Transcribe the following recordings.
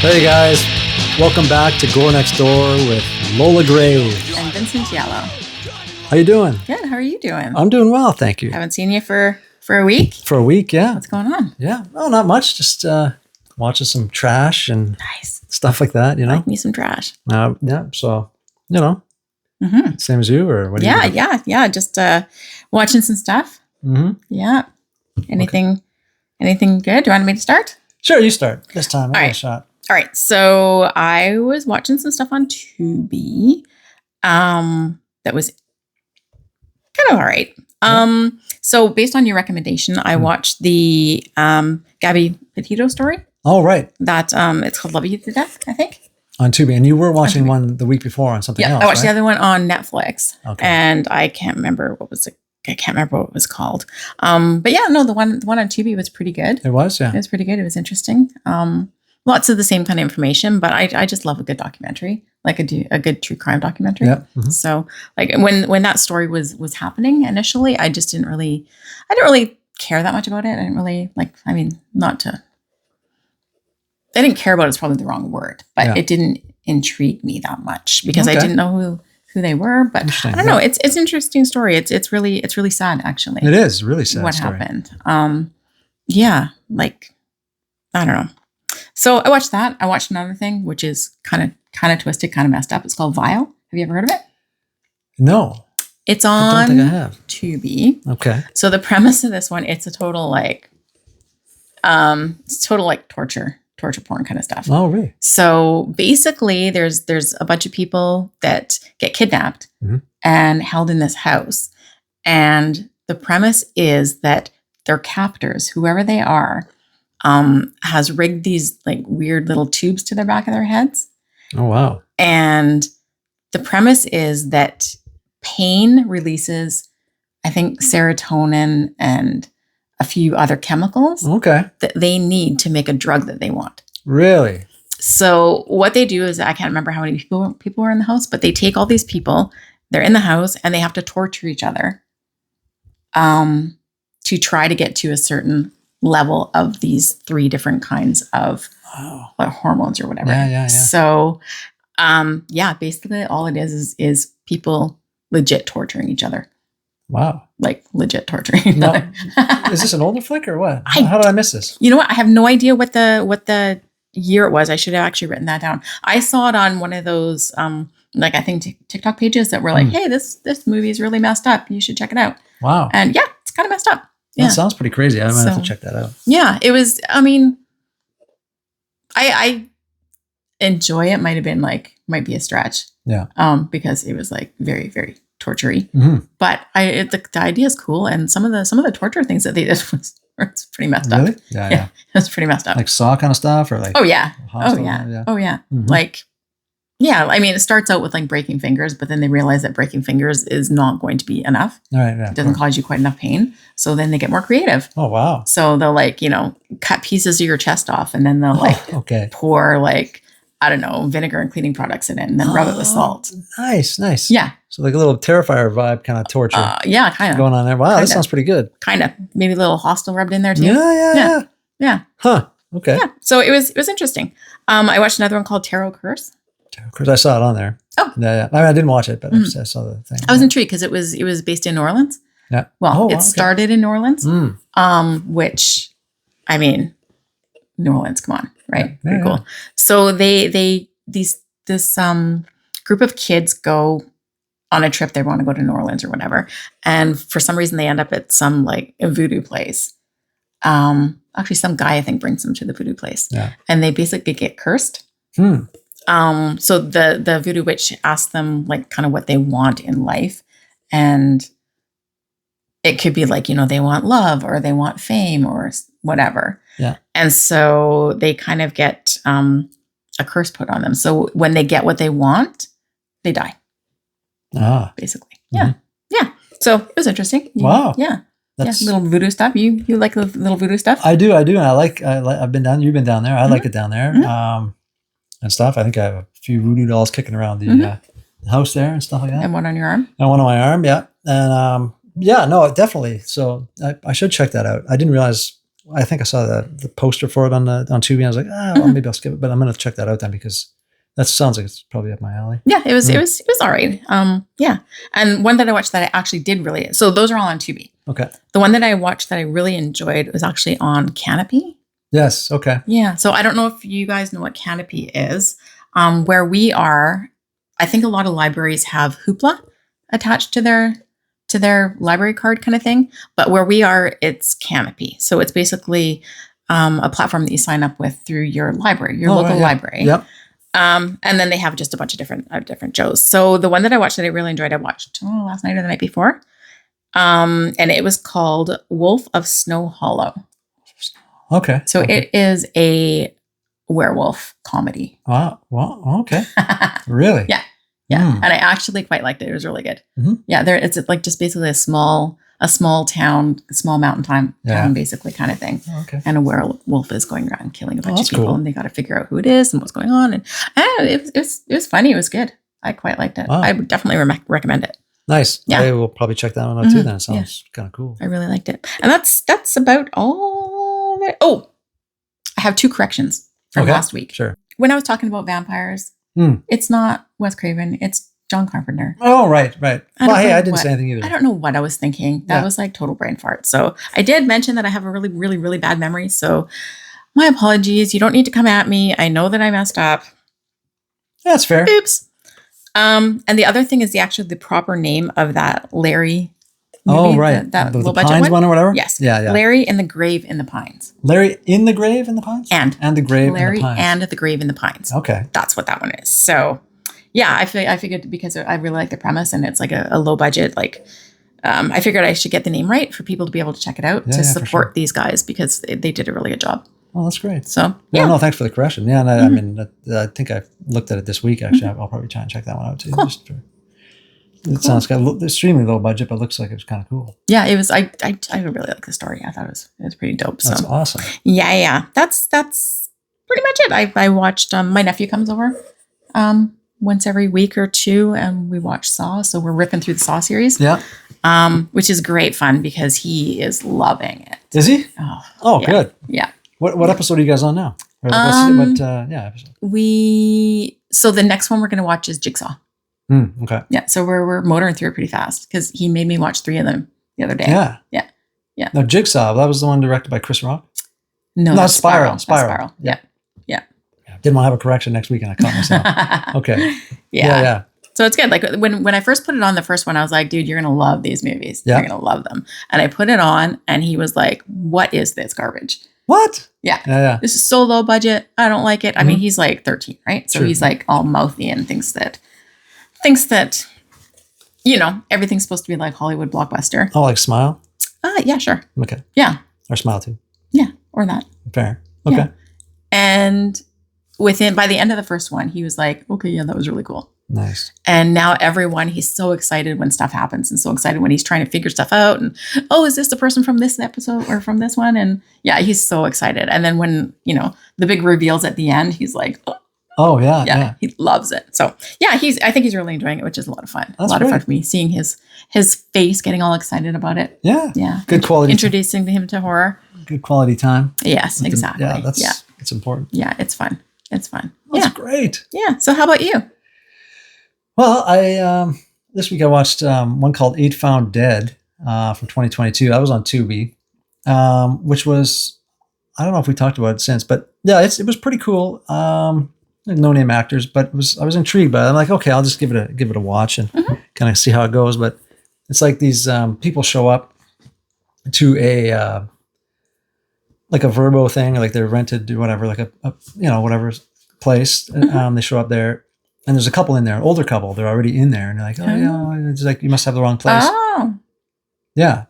Hey guys, welcome back to Gore Next Door with Lola Graves. And Vincent Yellow. How you doing? Good. How are you doing? I'm doing well, thank you. Haven't seen you for a week. For a week, yeah. What's going on? Yeah, well, not much. Just watching some trash and Nice. stuff like that, you know? Like me some trash. Yeah, so, you know, Mm-hmm. same as you, or what do you do? Yeah. Just watching some stuff. Mm-hmm. Yeah. Anything good? Do you want me to start? Sure, you start this time. I'll All give it a right. shot. All right. So I was watching some stuff on Tubi. That was kind of all right. So based on your recommendation, I watched the Gabby Petito story. Oh, right. That it's called Love You to Death, I think. On Tubi. And you were watching one the week before on something else, I watched right? the other one on Netflix. Okay. And I can't remember what it was called. But yeah, no, the one on Tubi was pretty good. It was, yeah. It was pretty good. It was interesting. Lots of the same kind of information, but I just love a good documentary, like a good true crime documentary. Yeah. Mm-hmm. So like when that story was happening initially, I didn't really care that much about it. I didn't really I didn't care about it is probably the wrong word, but it didn't intrigue me that much because I didn't know who they were. But I don't know. It's an interesting story. It's really sad actually. It is really sad. What story. happened? I don't know. So I watched that. I watched another thing which is kind of twisted, kind of messed up. It's called Vile. Have you ever heard of it? No. It's I on don't think I have. Tubi. Okay. So the premise of this one, it's a total torture porn kind of stuff. Oh, really? So basically there's a bunch of people that get kidnapped and held in this house. And the premise is that their captors, whoever they are, has rigged these like weird little tubes to the back of their heads. Oh, wow. And the premise is that pain releases, I think, serotonin and a few other chemicals that they need to make a drug that they want. Really? So what they do is, I can't remember how many people were in the house, but they take all these people, they're in the house, and they have to torture each other to try to get to a certain level of these 3 different kinds of hormones or whatever. Yeah. So basically all it is people legit torturing each other. Wow. Like legit torturing. No. Is this an older flick or what? How did I miss this? You know what? I have no idea what the year it was. I should have actually written that down. I saw it on one of those, I think TikTok pages that were like, hey, this movie is really messed up. You should check it out. Wow. And yeah, it's kind of messed up. Yeah. That sounds pretty crazy. I might have to check that out. Yeah, it was, I enjoy it. Might be a stretch. Yeah. Because it was like very, very torture-y. Mm-hmm. But the idea is cool. And some of the torture things that they did was pretty messed up. Really? Yeah. It was pretty messed up. Like Saw kind of stuff or like. Oh yeah. Hostile, Oh yeah. Mm-hmm. It starts out with like breaking fingers, but then they realize that breaking fingers is not going to be enough. Right. Yeah. It doesn't cause you quite enough pain. So then they get more creative. Oh, wow. So they'll cut pieces of your chest off and then they'll pour vinegar and cleaning products in it and then rub it with salt. Nice. Yeah. So like a little Terrifier vibe kind of torture. Yeah, kind of. Going on there. Wow, that sounds pretty good. Kind of. Maybe a little hostel rubbed in there too. Yeah. Huh. Okay. Yeah. So it was interesting. I watched another one called Tarot Curse. Of course, I saw it on there. Oh. Yeah. I didn't watch it, but I saw the thing. I was intrigued because it was based in New Orleans. Yeah. Well, it started in New Orleans, which, New Orleans, come on, right? Yeah. Pretty cool. So this group of kids go on a trip. They want to go to New Orleans or whatever. And for some reason they end up at some like a voodoo place. Actually some guy I think brings them to the voodoo place. Yeah. And they basically get cursed. So the voodoo witch asks them like kind of what they want in life. And it could be like, they want love or they want fame or whatever. Yeah. And so they kind of get a curse put on them. So when they get what they want, they die. Basically. Yeah. Mm-hmm. Yeah. So it was interesting. Wow. Yeah. Little voodoo stuff. You like the little voodoo stuff? I do. And I've been down, you've been down there. I like it down there. And stuff. I think I have a few voodoo dolls kicking around the house there and stuff like that. And one on your arm? And one on my arm. Yeah. And, no, definitely. So I should check that out. I didn't realize I think I saw the poster for it on Tubi. And I was like, well, maybe I'll skip it, but I'm going to check that out then because that sounds like it's probably up my alley. Yeah, it was all right. Yeah. And one that I watched that I actually did really, so those are all on Tubi. Okay. The one that I watched that I really enjoyed was actually on Canopy. Yes. Okay. Yeah. So I don't know if you guys know what Canopy is. Where we are, I think a lot of libraries have Hoopla attached to their library card kind of thing. But where we are, it's Canopy. So it's basically a platform that you sign up with through your library, your local library. Yep. And then they have just a bunch of different shows. So the one that I watched that I really enjoyed, I watched last night or the night before. And it was called Wolf of Snow Hollow. Okay. So it is a werewolf comedy. Well, okay. Really? Yeah. Yeah. And I actually quite liked it. It was really good. Mm-hmm. Yeah. It's like just basically a small town, a small mountain town basically kind of thing. Oh, okay. And a werewolf is going around killing a bunch of people, cool. and they got to figure out who it is and what's going on. And it was funny. It was good. I quite liked it. Wow. I would definitely recommend it. Nice. Yeah. I will probably check that one out too then. It sounds kind of cool. I really liked it. And that's about all that. Oh, I have 2 corrections from last week. Sure. When I was talking about vampires, it's not Wes Craven, it's John Carpenter. Oh, right. Well, hey, I didn't say anything either. I don't know what I was thinking. That was like total brain fart. So I did mention that I have a really, really, really bad memory. So my apologies. You don't need to come at me. I know that I messed up. That's fair. Oops. And the other thing is the proper name of that Larry movie. Oh, right. That the low budget Pines one or whatever? Yes. Yeah. Larry in the Grave in the Pines. Larry in the Grave in the Pines? And the Grave Larry in the Pines. and the Grave in the Pines. Okay. That's what that one is. So yeah, I figured because I really like the premise and it's like a low budget, like I figured I should get the name right for people to be able to check it out to support these guys because they did a really good job. Oh, that's great. So yeah, no, thanks for the correction. Yeah, and I mean, I think I looked at it this week. Actually, I'll probably try and check that one out too. Cool. It sounds kind of extremely low budget, but looks like it was kind of cool. Yeah, it was. I really like the story. I thought it was pretty dope. So that's awesome. Yeah. That's pretty much it. I watched. My nephew comes over once every week or two, and we watch Saw. So we're ripping through the Saw series. Yeah. Which is great fun because he is loving it. Is he? Oh, yeah. Good. Yeah. What episode are you guys on now? Or episode? So the next one we're going to watch is Jigsaw. Okay. Yeah. So we're motoring through it pretty fast because he made me watch 3 of them the other day. Yeah. No, Jigsaw. That was the one directed by Chris Rock. No, that's Spiral. Spiral. Yeah. Didn't want to have a correction next week, and I caught myself. Okay. Yeah. So it's good. Like when I first put it on the first one, I was like, dude, you're going to love these movies. Yeah. You're going to love them. And I put it on and he was like, what is this garbage? What? Yeah. This is so low budget. I don't like it. I mean, he's like 13, right? So he's like all mouthy and thinks that, everything's supposed to be like Hollywood blockbuster. Oh, like Smile? Yeah, sure. Okay. Yeah. Or Smile too. Yeah. Or that. Fair. Okay. Yeah. And by the end of the first one, he was like, okay, yeah, that was really cool. Nice. And now he's so excited when stuff happens and so excited when he's trying to figure stuff out. And, is this the person from this episode or from this one? And yeah, he's so excited. And then when, the big reveals at the end, he's like, oh yeah. He loves it. So yeah, I think he's really enjoying it, which is a lot of fun. That's a lot great. of fun for me, seeing his face getting all excited about it. Yeah. Yeah. Good quality. Introducing him to horror. Good quality time. Yes, exactly. It's important. Yeah, it's fun. It's fun. That's great. Yeah. So how about you? Well, I this week I watched one called 8 Found Dead from 2022. I was on Tubi, which was, I don't know if we talked about it since, but yeah, it was pretty cool. No name actors, but I was intrigued by it. I'm like, okay, I'll just give it a watch and kind of see how it goes. But it's like these people show up to a like a Verbo thing, like they're rented to whatever, like a whatever place. They show up there. And there's a couple in there, an older couple. They're already in there, and they're like, "Oh yeah," it's like you must have the wrong place. Oh, yeah.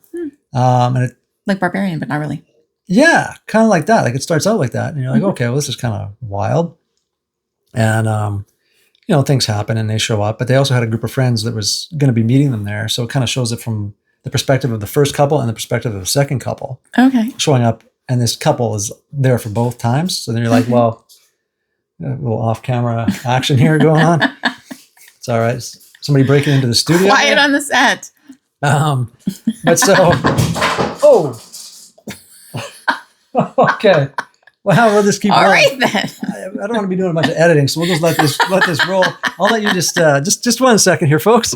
And it like Barbarian, but not really. Yeah, kind of like that. Like it starts out like that, and you're like, "Okay, well, this is kind of wild." And things happen, and they show up. But they also had a group of friends that was going to be meeting them there, so it kind of shows it from the perspective of the first couple and the perspective of the second couple. Okay. Showing up, and this couple is there for both times. So then you're like, "Well." A little off-camera action here going on. It's all right. Somebody breaking into the studio. Quiet on the set. But so, Okay. Well, we'll just keep All rolling. right then. I don't want to be doing a bunch of editing, so we'll just let this roll. I'll let you just 1 second here, folks.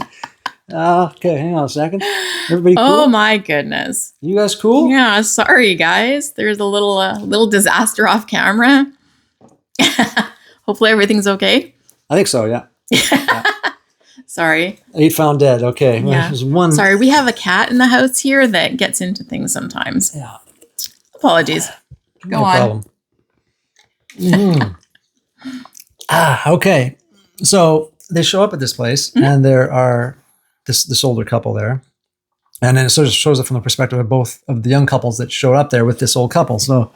Okay, hang on a second. Everybody cool? Oh my goodness. You guys cool? Yeah, sorry guys. There's a little disaster off camera. Hopefully everything's okay. I think so, yeah. Sorry. 8 found dead. Okay. Well, Yeah. there's one. Sorry, we have a cat in the house here that gets into things sometimes. Yeah. Apologies. Go No on. problem. Okay. So they show up at this place, and there are this older couple there, and then it sort of shows it from the perspective of both of the young couples that showed up there with this old couple. So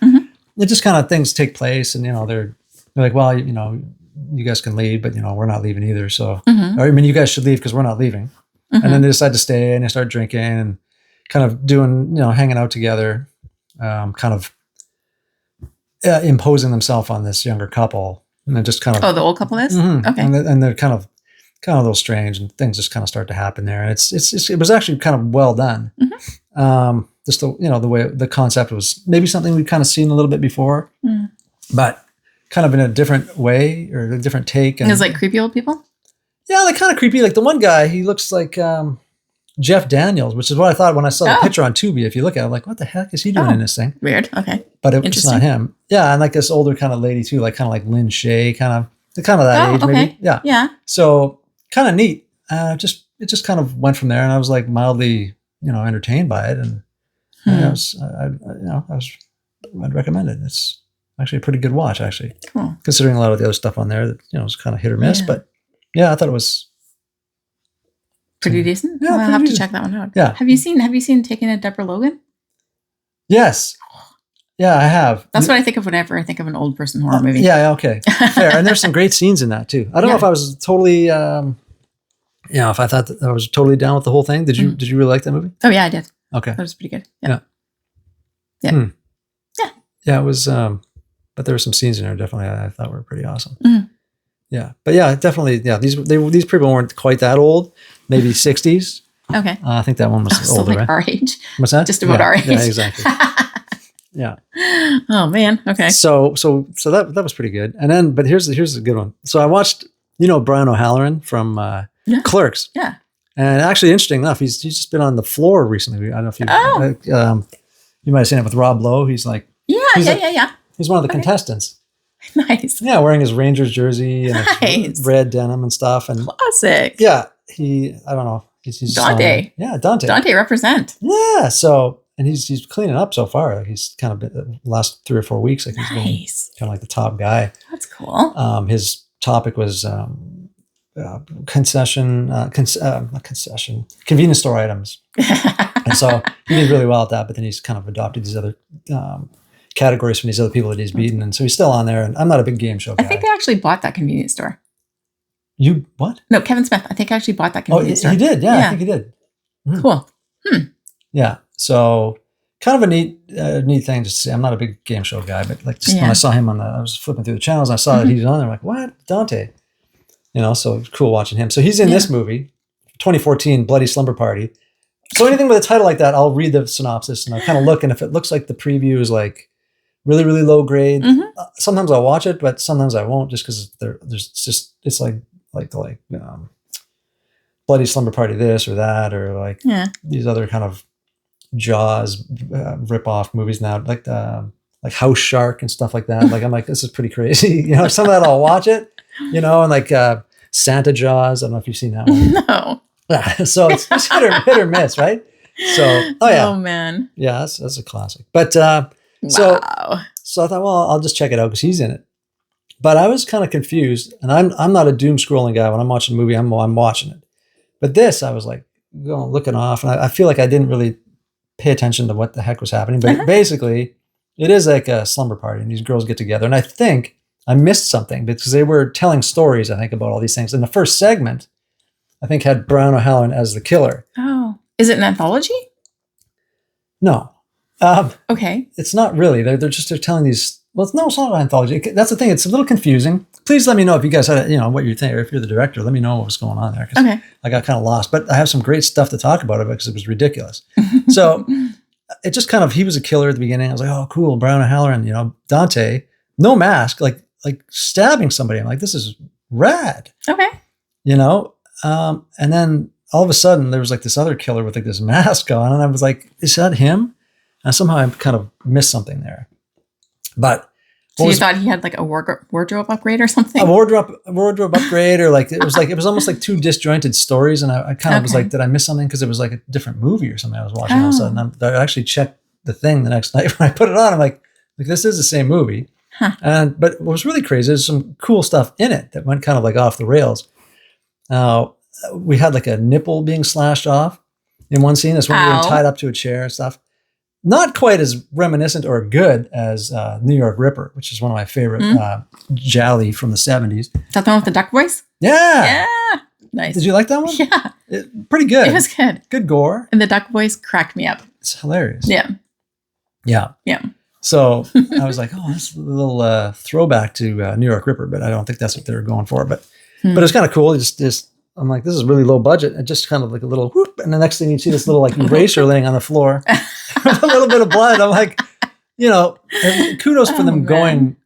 it just kind of things take place, and they're like, well, you guys can leave, but we're not leaving either. So or, I mean, you guys should leave because we're not leaving. And then they decide to stay, and they start drinking and kind of doing, hanging out together, kind of imposing themselves on this younger couple, and then just kind of. Oh, the old couple is? Okay. And they're kind of a little strange, and things just kind of start to happen there. And it was actually kind of well done. Just the way the concept was maybe something we'd kind of seen a little bit before, but kind of in a different way or a different take. And it's like creepy old people? Yeah, like kind of creepy. Like the one guy, he looks like Jeff Daniels, which is what I thought when I saw the picture on Tubi. If you look at it, I'm like, what the heck is he doing in this thing? Weird. Okay. But it's not him. Yeah, and like this older kind of lady too, like kind of like Lynn Shay, kind of that age, maybe. Yeah. Yeah. So kind of neat. It just kind of went from there, and I was like mildly, entertained by it, and I'd recommend it. It's actually a pretty good watch, actually, considering a lot of the other stuff on there that was kind of hit or miss. But yeah, I thought it was pretty decent. Yeah, I'll have to check that one out. Yeah. Have you seen Taking a Deborah Logan? Yes. Yeah, I have. That's what I think of whenever I think of an old person horror movie. Yeah. Okay. Fair. And there's some great scenes in that too. I don't know if I was totally, if I thought that I was totally down with the whole thing. Did you really like that movie? Oh yeah, I did. Okay. That was pretty good. Yeah. Yeah. Yeah, it was. But there were some scenes in there definitely I thought were pretty awesome. Yeah, but yeah, definitely. Yeah, these people weren't quite that old. Maybe 60s. Okay. I think that one was so older. like our age. What's that? Just about our age. Yeah, exactly. Yeah. Oh man. Okay. So that was pretty good. And then, but here's a good one. So I watched, Brian O'Halloran from Clerks. Yeah. And actually, interesting enough, he's just been on The Floor recently. I don't know if you might have seen it with Rob Lowe. He's like, yeah. He's one of the contestants. Nice. Yeah, wearing his Rangers jersey and his red denim and stuff. And classic. yeah, I don't know. He's Dante. Dante. Dante represent. Yeah. So, and he's cleaning up so far. Like he's kind of been the last 3 or 4 weeks. Like he's been kind of like the top guy. That's cool. His topic was not concession, convenience store items. And so he did really well at that, but then he's kind of adopted these other categories from these other people that he's beaten. And so he's still on there. And I'm not a big game show guy. I think they actually bought that convenience store. You, what? No, Kevin Smith. I think I actually bought that convenience store. He did. Yeah, I think he did. Cool. Yeah. So kind of a neat thing to see. I'm not a big game show guy, but like just when I saw him I was flipping through the channels and I saw that he's on there. I'm like, what? Dante. So it's cool watching him. So he's in this movie, 2014 Bloody Slumber Party. So anything with a title like that, I'll read the synopsis and I'll kind of look. And if it looks like the preview is like really, really low grade, sometimes I'll watch it, but sometimes I won't just because it's like Bloody Slumber Party this or that, or like these other kind of Jaws rip-off movies now, like House Shark and stuff like that. Like I'm like, this is pretty crazy. Some of that I'll watch it, and like Santa Jaws. I don't know if you've seen that one. No. So it's hit or miss, right? So oh man. Yeah, that's a classic. But so I thought, well, I'll just check it out because he's in it. But I was kind of confused, and I'm not a doom scrolling guy. When I'm watching a movie, I'm watching it. But this, I was like looking off, and I feel like I didn't really pay attention to what the heck was happening. But basically, it is like a slumber party, and these girls get together. And I think I missed something because they were telling stories, I think, about all these things. In the first segment, I think had Brian O'Halloran as the killer. Oh, is it an anthology? No. Okay. It's not really. They're telling these. Well, no, it's not an anthology. That's the thing. It's a little confusing. Please let me know if you guys had, what you think, or if you're the director, let me know what was going on there. Okay. I got kind of lost, but I have some great stuff to talk about it because it was ridiculous. So it just kind of, he was a killer at the beginning. I was like, oh, cool. Brian O'Halloran, you know, Dante, no mask, like stabbing somebody. I'm like, this is rad, Okay. you know? And then all of a sudden there was like this other killer with like this mask on. And I was like, is that him? And somehow I kind of missed something there. But So you thought he had like a wardrobe upgrade or something? a wardrobe upgrade, or like it was almost like two disjointed stories, and I kind of was like, did I miss something? Because it was like a different movie or something I was watching all of a sudden. I actually checked the thing the next night when I put it on. I'm like this is the same movie. Huh. But what was really crazy is some cool stuff in it that went kind of like off the rails. We had like a nipple being slashed off in one scene. This one being tied up to a chair and stuff. Not quite as reminiscent or good as New York Ripper, which is one of my favorite Jolly from the 70s. Is that the one with the duck voice? Yeah. Yeah. Nice. Did you like that one? Yeah. Pretty good. It was good. Good gore. And the duck voice cracked me up. It's hilarious. Yeah. Yeah. Yeah. So I was like, oh, that's a little throwback to New York Ripper, but I don't think that's what they were going for. But it's kind of cool. Just I'm like, this is really low budget. And just kind of like a little whoop. And the next thing you see this little like eraser laying on the floor with a little bit of blood. I'm like, you know, kudos for them going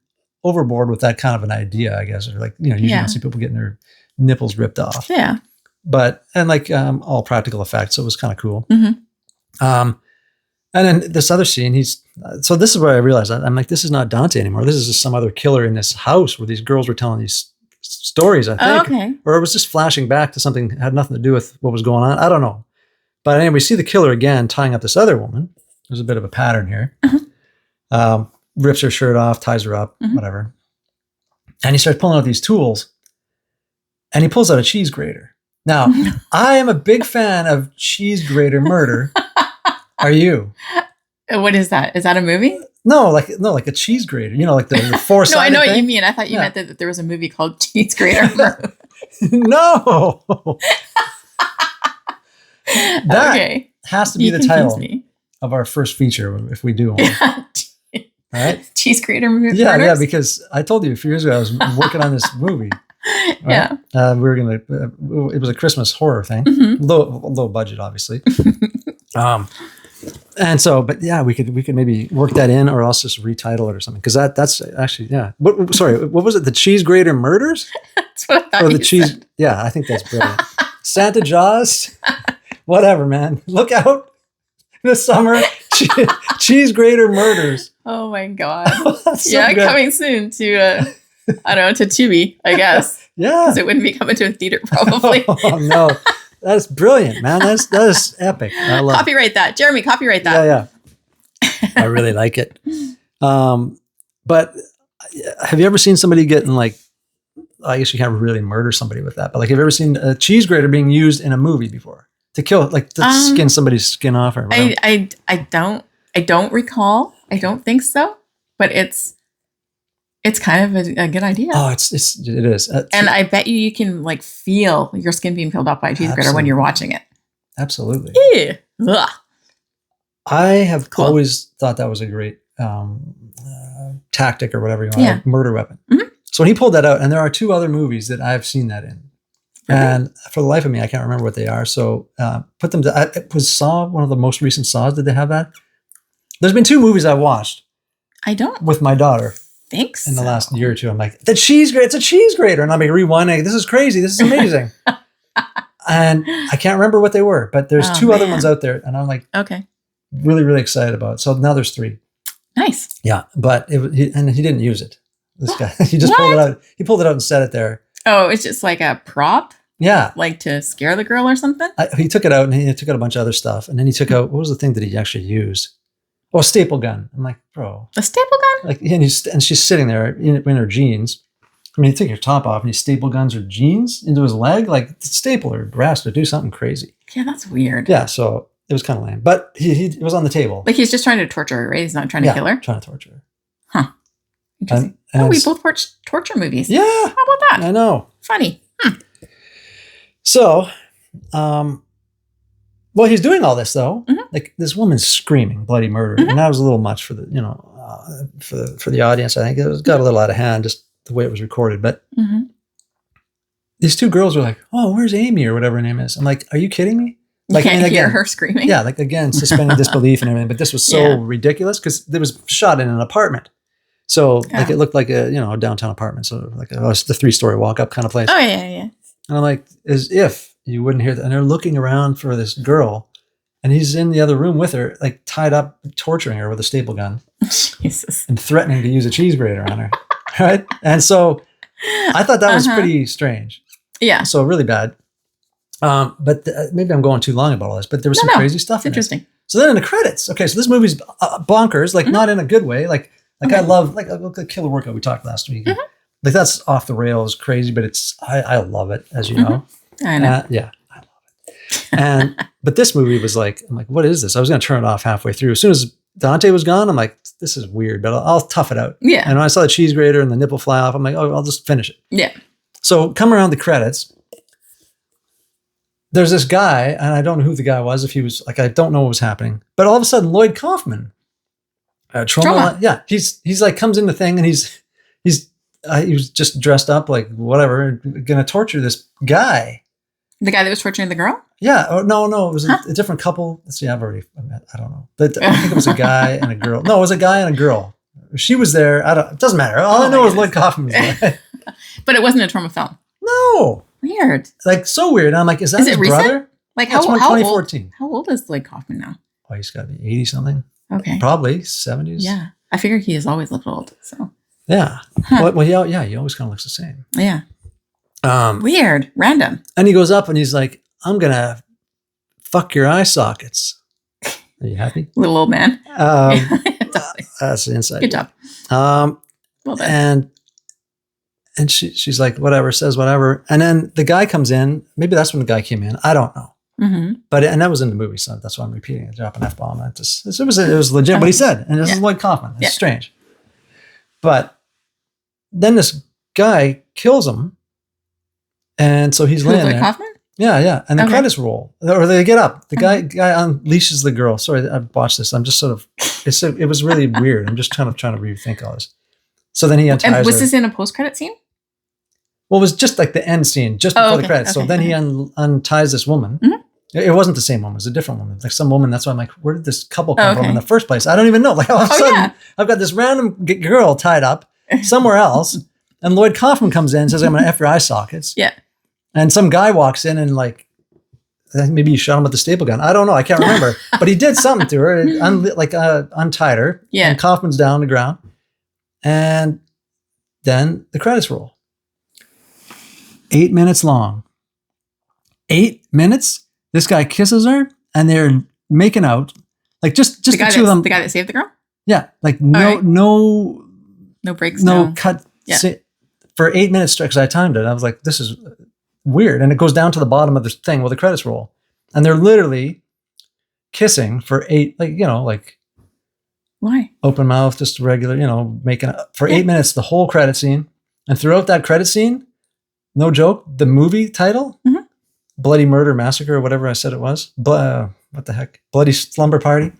overboard with that kind of an idea, I guess. Or like, you know, usually you don't see people getting their nipples ripped off. Yeah. But, and like all practical effects. So it was kind of cool. Mm-hmm. And then this other scene, so this is where I realized, I'm like, this is not Dante anymore. This is just some other killer in this house where these girls were telling these stories, I think. Oh, okay. Or it was just flashing back to something that had nothing to do with what was going on. I don't know. But anyway, we see the killer again tying up this other woman. There's a bit of a pattern here. Uh-huh. Rips her shirt off, ties her up, whatever. And he starts pulling out these tools. And he pulls out a cheese grater. Now, I am a big fan of cheese grater murder. Are you? What is that? Is that a movie? No, like a cheese grater. You know, like the four-sided No, I know thing. what you mean. I thought you meant that there was a movie called Cheese Grater. No. That okay. has to be the title of our first feature if we do one. All right? Cheese Grater movie. Yeah, because I told you a few years ago I was working on this movie. Right? Yeah. We were gonna. It was a Christmas horror thing, low budget, obviously. And so, but yeah, we could maybe work that in, or else just retitle it or something. Because that's actually Sorry, what was it? The Cheese Grater Murders? That's what I thought. Or the cheese? Said. Yeah, I think that's brilliant. Santa Jaws, whatever, man. Look out this summer. Cheese Grater Murders. Oh my god! So good. Coming soon to I don't know, to Tubi, I guess. Yeah, because it wouldn't be coming to a theater probably. Oh no. That's brilliant, man. That is epic. I love copyright that. Jeremy, copyright that. Yeah. I really like it. But have you ever seen somebody getting like, I guess you can't really murder somebody with that, but like, have you ever seen a cheese grater being used in a movie before to kill, like to skin somebody's skin off or whatever? I don't recall. I don't think so, but it's kind of a good idea. Oh, it is. And I bet you can like feel your skin being peeled off by a cheese grater when you're watching it. Absolutely. Ew. Ugh. I have always thought that was a great tactic or whatever you want, like murder weapon. Mm-hmm. So when he pulled that out, and there are two other movies that I've seen that in. And for the life of me, I can't remember what they are. So put them to, it was Saw, one of the most recent Saws. Did they have that? There's been two movies I've watched. I don't. With my daughter. Thanks. In the last year or two, I'm like, it's a cheese grater. And I'm like, rewinding. This is crazy. This is amazing. And I can't remember what they were, but there's two other ones out there. And I'm like, okay, really, really excited about it. So now there's three. Nice. Yeah. But he didn't use it. This guy, he just pulled it out. He pulled it out and set it there. Oh, it's just like a prop? Yeah. Like to scare the girl or something? He took it out and he took out a bunch of other stuff. And then he took out, what was the thing that he actually used? Oh, a staple gun. I'm like, bro. A staple gun? Like, and she's sitting there in her jeans. I mean, you take your top off and you staple guns her jeans into his leg, like staple or grasp or do something crazy. Yeah, that's weird. Yeah, so it was kind of lame. But he was on the table. Like he's just trying to torture her, right? He's not trying to kill her? Trying to torture her. Huh. Interesting. And we both watch torture movies. Yeah. How about that? I know. Funny. So, well, he's doing all this though. Mm-hmm. Like this woman's screaming bloody murder, and that was a little much for the for the audience. I think it got a little out of hand, just the way it was recorded. But these two girls were like, "Oh, where's Amy or whatever her name is?" I'm like, "Are you kidding me? You Like, I can't mean, hear again, her screaming. yeah, like again, suspending disbelief and everything. But this was so Yeah. ridiculous because it was shot in an apartment. So like Yeah. it looked like a downtown apartment, so like the 3-story walk up kind of place. Oh yeah. And I'm like, as if you wouldn't hear that. And they're looking around for this girl, and he's in the other room with her, like tied up, torturing her with a staple gun Jesus. and threatening to use a cheese grater on her. Right. And so I thought that was pretty strange. Yeah. So really bad. But maybe I'm going too long about all this, but there was some crazy stuff. It's interesting. So then in the credits, okay, so this movie's bonkers, like not in a good way. Like I love, like the Killer Workout we talked last week. Like that's off the rails, crazy, but I love it, as you know. I know. Yeah, I love it. But this movie was like, I'm like, what is this? I was going to turn it off halfway through. As soon as Dante was gone, I'm like, this is weird, but I'll tough it out. Yeah. And when I saw the cheese grater and the nipple fly off, I'm like, oh, I'll just finish it. Yeah. So come around the credits. There's this guy, and I don't know who the guy was, if he was, like, I don't know what was happening. But all of a sudden, Lloyd Kaufman, Trauma. Yeah, he's like, comes in the thing, and he was just dressed up like whatever, gonna torture this guy. The guy that was torturing the girl? Yeah. Oh, no, it was a different couple. Let's see, I don't know. But I think it was a guy and a girl. No, it was a guy and a girl. She was there. It doesn't matter. All I know is Lloyd Kaufman was there. But it wasn't a trauma film. No. Weird. Like, so weird. And I'm like, is that his brother? Like, That's how 2014. How old is Lloyd Kaufman now? Oh, he's got to be 80 something. Okay. Probably 70s. Yeah. I figure he has always looked old. So. Yeah. Huh. Well, yeah, he always kind of looks the same. Yeah. Weird. Random. And he goes up and he's like, I'm going to fuck your eye sockets. Are you happy? Little old man. That's the inside. Good job. Well done. And she's like, whatever, says whatever. And then the guy comes in. Maybe that's when the guy came in. I don't know. But and that was in the movie, so that's why I'm repeating it. Drop an F-bomb. It was legit what he said. And this is Lloyd Kaufman. It's strange. But then this guy kills him. And so he's laying there. Lloyd Kaufman? Yeah. And the credits roll. Or they get up. The guy unleashes the girl. Sorry, I've watched this. I'm just sort of, it was really weird. I'm just trying to rethink all this. So then he unties her. And was this in a post-credit scene? Well, it was just like the end scene, just before the credits. So then he unties this woman. It wasn't the same woman. It was a different woman. Like some woman. That's why I'm like, where did this couple come from in the first place? I don't even know. Like all of a sudden, I've got this random girl tied up somewhere else. And Lloyd Kaufman comes in and says, I'm going to F your eye sockets. Yeah. And some guy walks in and like, maybe he shot him with the staple gun. I don't know. I can't remember. But he did something to her, untied her. Yeah. And Kaufman's down on the ground. And then the credits roll. 8 minutes long. 8 minutes? This guy kisses her and they're making out. Like just the two of them. The guy that saved the girl? Yeah. Like no breaks. No cut. Yeah. For 8 minutes straight, because I timed it. I was like, this is weird. And it goes down to the bottom of the thing where the credits roll. And they're literally kissing for 8, like why? Open mouth, just regular, making for 8 minutes, the whole credit scene. And throughout that credit scene, no joke, the movie title, Bloody Murder Massacre, or whatever I said it was, what the heck, Bloody Slumber Party,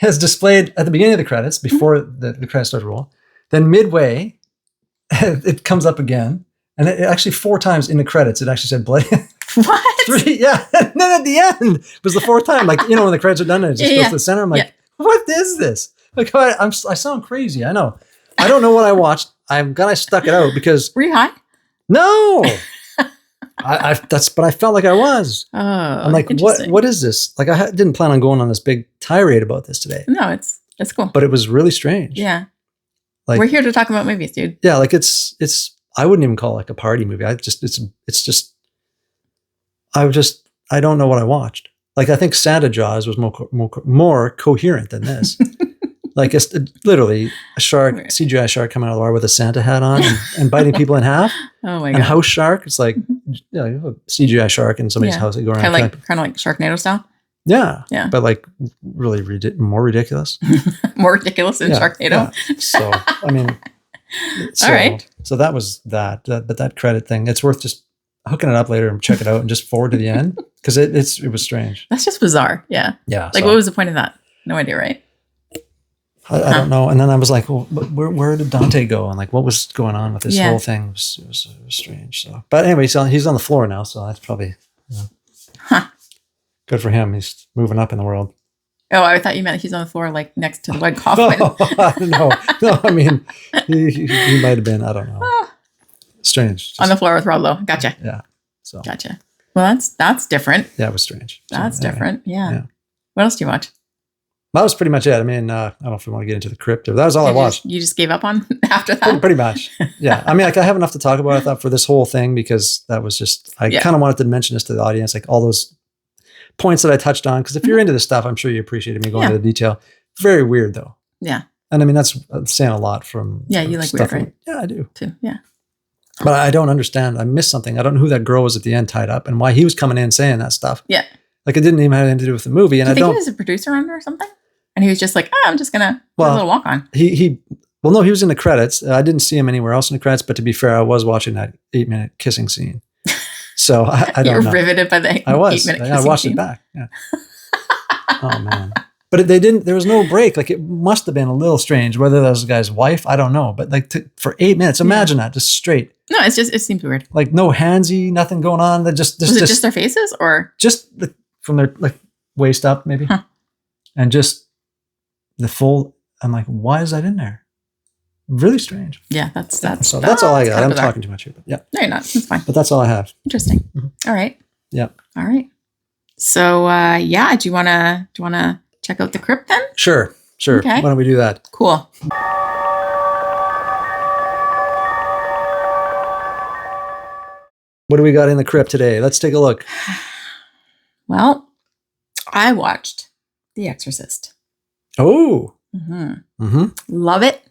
is displayed at the beginning of the credits, before the credits start to roll. Then midway, it comes up again. And it actually 4 times in the credits, it actually said Bloody. What? 3, yeah. And then at the end was the 4th time. Like, when the credits are done and it just goes to the center. I'm like, what is this? Like, I sound crazy. I know. I don't know what I watched. I'm glad I stuck it out because. Were you high? No. But I felt like I was. Oh, I'm like, what is this? Like, I didn't plan on going on this big tirade about this today. No, it's cool. But it was really strange. Yeah. Like, we're here to talk about movies, dude. Yeah. Like it's, I wouldn't even call it like a party movie. I don't know what I watched. Like, I think Santa Jaws was more coherent than this. Like, it's literally a shark, CGI shark coming out of the water with a Santa hat on and biting people in half. Oh my God. And house shark, it's like, you have a CGI shark in somebody's house. They go around kind of like Sharknado style. Yeah. Yeah. But like really more ridiculous. More ridiculous than Sharknado. Yeah. So, I mean. All right. So that was that. But that credit thing, it's worth just hooking it up later and check it out and just forward to the end. Because it was strange. That's just bizarre. Yeah. Yeah. Like, what was the point of that? No idea, right? I don't know. And then I was like, well, where did Dante go? And like, what was going on with this whole thing? It was strange. So, but anyway, so he's on the floor now. So that's probably, Good for him. He's moving up in the world. Oh, I thought you meant he's on the floor, like next to the white coffin. No, I mean, he might have been. I don't know. Strange. On the floor with Rob Lowe. Gotcha. Yeah. So. Gotcha. Well, that's different. Yeah, it was strange. That's so, different. Anyway. Yeah. What else do you watch? That was pretty much it. I mean, I don't know if we want to get into the crypt. That was all I watched. You just gave up on after that? Pretty much. Yeah. I mean, like, I have enough to talk about, I thought, for this whole thing, because that was just, I kind of wanted to mention this to the audience, like all those points that I touched on. Because if you're into this stuff, I'm sure you appreciated me going into the detail. Very weird, though. Yeah. And I mean, that's saying a lot from. Yeah, you like weird, right? Yeah, I do. Too. Yeah. But I don't understand. I missed something. I don't know who that girl was at the end tied up and why he was coming in saying that stuff. Yeah. Like, it didn't even have anything to do with the movie. And I think he was a producer on it or something. And he was just like, I'm just going to do a little walk on. Well, no, he was in the credits. I didn't see him anywhere else in the credits, but to be fair, I was watching that 8-minute kissing scene. So I don't know. You're riveted by the 8-minute kissing scene. I watched it back. Yeah. Oh, man. But there was no break. Like, it must have been a little strange, whether that was the guy's wife, I don't know. But like for 8 minutes, imagine that, just straight. No, it seems weird. Like, no handsy, nothing going on. Was it just their faces or? Just from their like waist up, maybe. Huh. And just the full, I'm like, why is that in there? Really strange. Yeah, that's all I got. I'm talking too much here, but yeah. No, you're not. It's fine. But that's all I have. Interesting. Mm-hmm. All right. Yeah. All right. So do you wanna check out the crypt then? Sure. Okay. Why don't we do that? Cool. What do we got in the crypt today? Let's take a look. Well, I watched The Exorcist. Oh. Love it.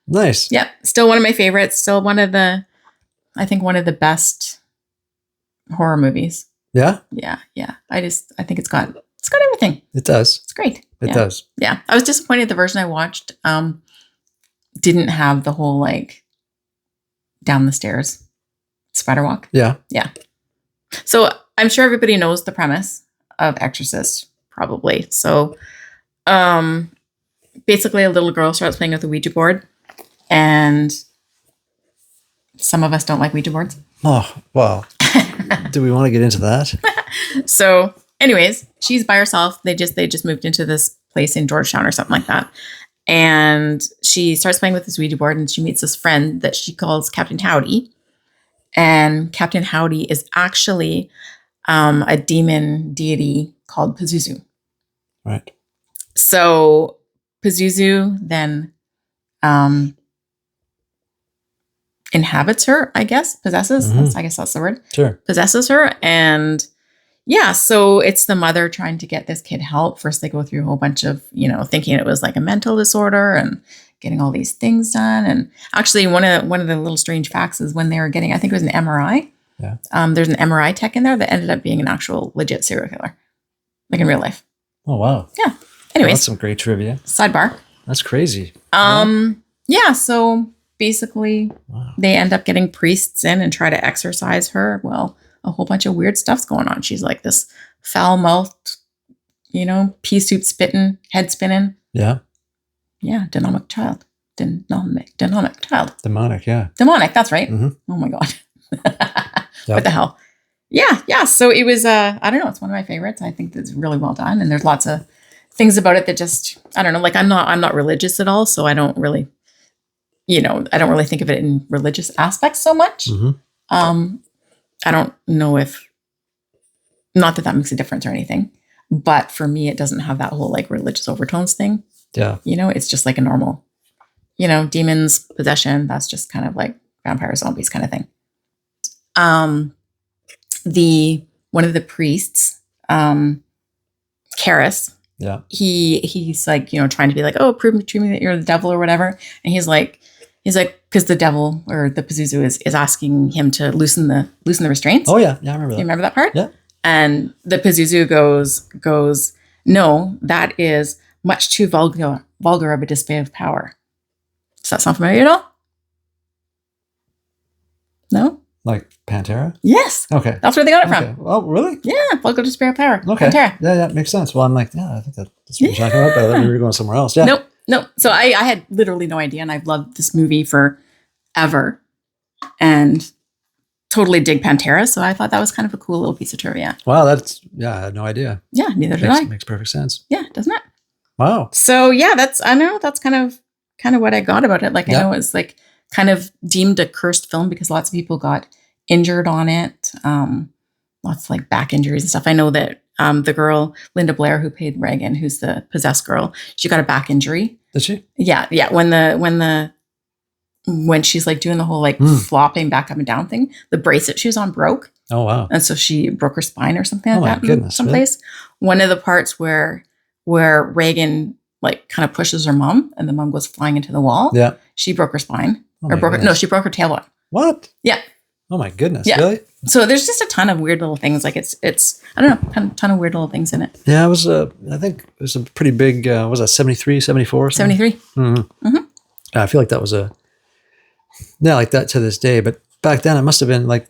Nice. Yep. Still one of my favorites. Still I think one of the best horror movies. Yeah? Yeah. I think it's got everything. It does. It's great. It does. Yeah. I was disappointed the version I watched didn't have the whole like down the stairs spider walk. Yeah. Yeah. So I'm sure everybody knows the premise of Exorcist, probably. So basically a little girl starts playing with a Ouija board, and some of us don't like Ouija boards. Oh, well. Do we want to get into that? So anyways, she's by herself. They just moved into this place in Georgetown or something like that. And she starts playing with this Ouija board, and she meets this friend that she calls Captain Howdy. And Captain Howdy is actually a demon deity called Pazuzu. Right. So Pazuzu then inhabits her, I guess, possesses. I guess that's the word. Sure. Possesses her. And yeah, so it's the mother trying to get this kid help. First, they go through a whole bunch of, thinking it was like a mental disorder and getting all these things done. And actually, one of the little strange facts is when they were getting, I think it was an MRI. Yeah. There's an MRI tech in there that ended up being an actual legit serial killer, like in real life. Oh, wow. Yeah. Anyways. That's some great trivia. Sidebar. That's crazy. Yeah. So basically, they end up getting priests in and try to exorcise her. Well, a whole bunch of weird stuff's going on. She's like this foul-mouthed, pea soup spitting, head spinning. Yeah. Yeah. Demonic child. Demonic. Yeah. Demonic. That's right. Mm-hmm. Oh my God. What the hell? Yeah. So it was, I don't know. It's one of my favorites. I think that's really well done. And there's lots of things about it that just, I don't know, like I'm not religious at all. So I don't really, I don't really think of it in religious aspects so much. Mm-hmm. I don't know not that makes a difference or anything, but for me, it doesn't have that whole like religious overtones thing. Yeah. It's just like a normal, demons, possession. That's just kind of like vampire zombies kind of thing. One of the priests, Karis, yeah, he's like, trying to be like, oh, prove to me that you're the devil or whatever. And he's like, because the devil or the Pazuzu is asking him to loosen the restraints. Oh yeah. Yeah. I remember that. You remember that part? Yeah. And the Pazuzu goes, no, that is much too vulgar of a display of power. Does that sound familiar at all? No? Like Pantera? Yes. Okay. That's where they got it from. Oh, really? Yeah. Vulgar display of power. Okay. Pantera. Yeah, makes sense. Well, I'm like, yeah, I think that's what you're talking about, but I thought we were going somewhere else. Yeah. Nope. So I had literally no idea, and I've loved this movie forever. And totally dig Pantera, so I thought that was kind of a cool little piece of trivia. Wow, I had no idea. Yeah, neither did I. Makes perfect sense. Yeah, doesn't it? Wow. So yeah, that's kind of what I got about it. Like I know it's like kind of deemed a cursed film because lots of people got injured on it. Lots of like back injuries and stuff. I know that the girl Linda Blair who played Reagan, who's the possessed girl, she got a back injury. Did she? Yeah. When she's like doing the whole like flopping back up and down thing, the bracelet she was on broke. Oh wow! And so she broke her spine or something like that. Goodness, someplace. Really? One of the parts where Reagan like kind of pushes her mom and the mom goes flying into the wall. Yeah. She broke her spine. She broke her tailbone. What? Yeah. Oh my goodness. Yeah. Really? So there's just a ton of weird little things. Like it's I don't know, kind of ton of weird little things in it. Yeah, it was I think it was a pretty big was that 73, 74 or something? 73. Mm-hmm. Mm-hmm. I feel like that was like that to this day, but back then it must have been like,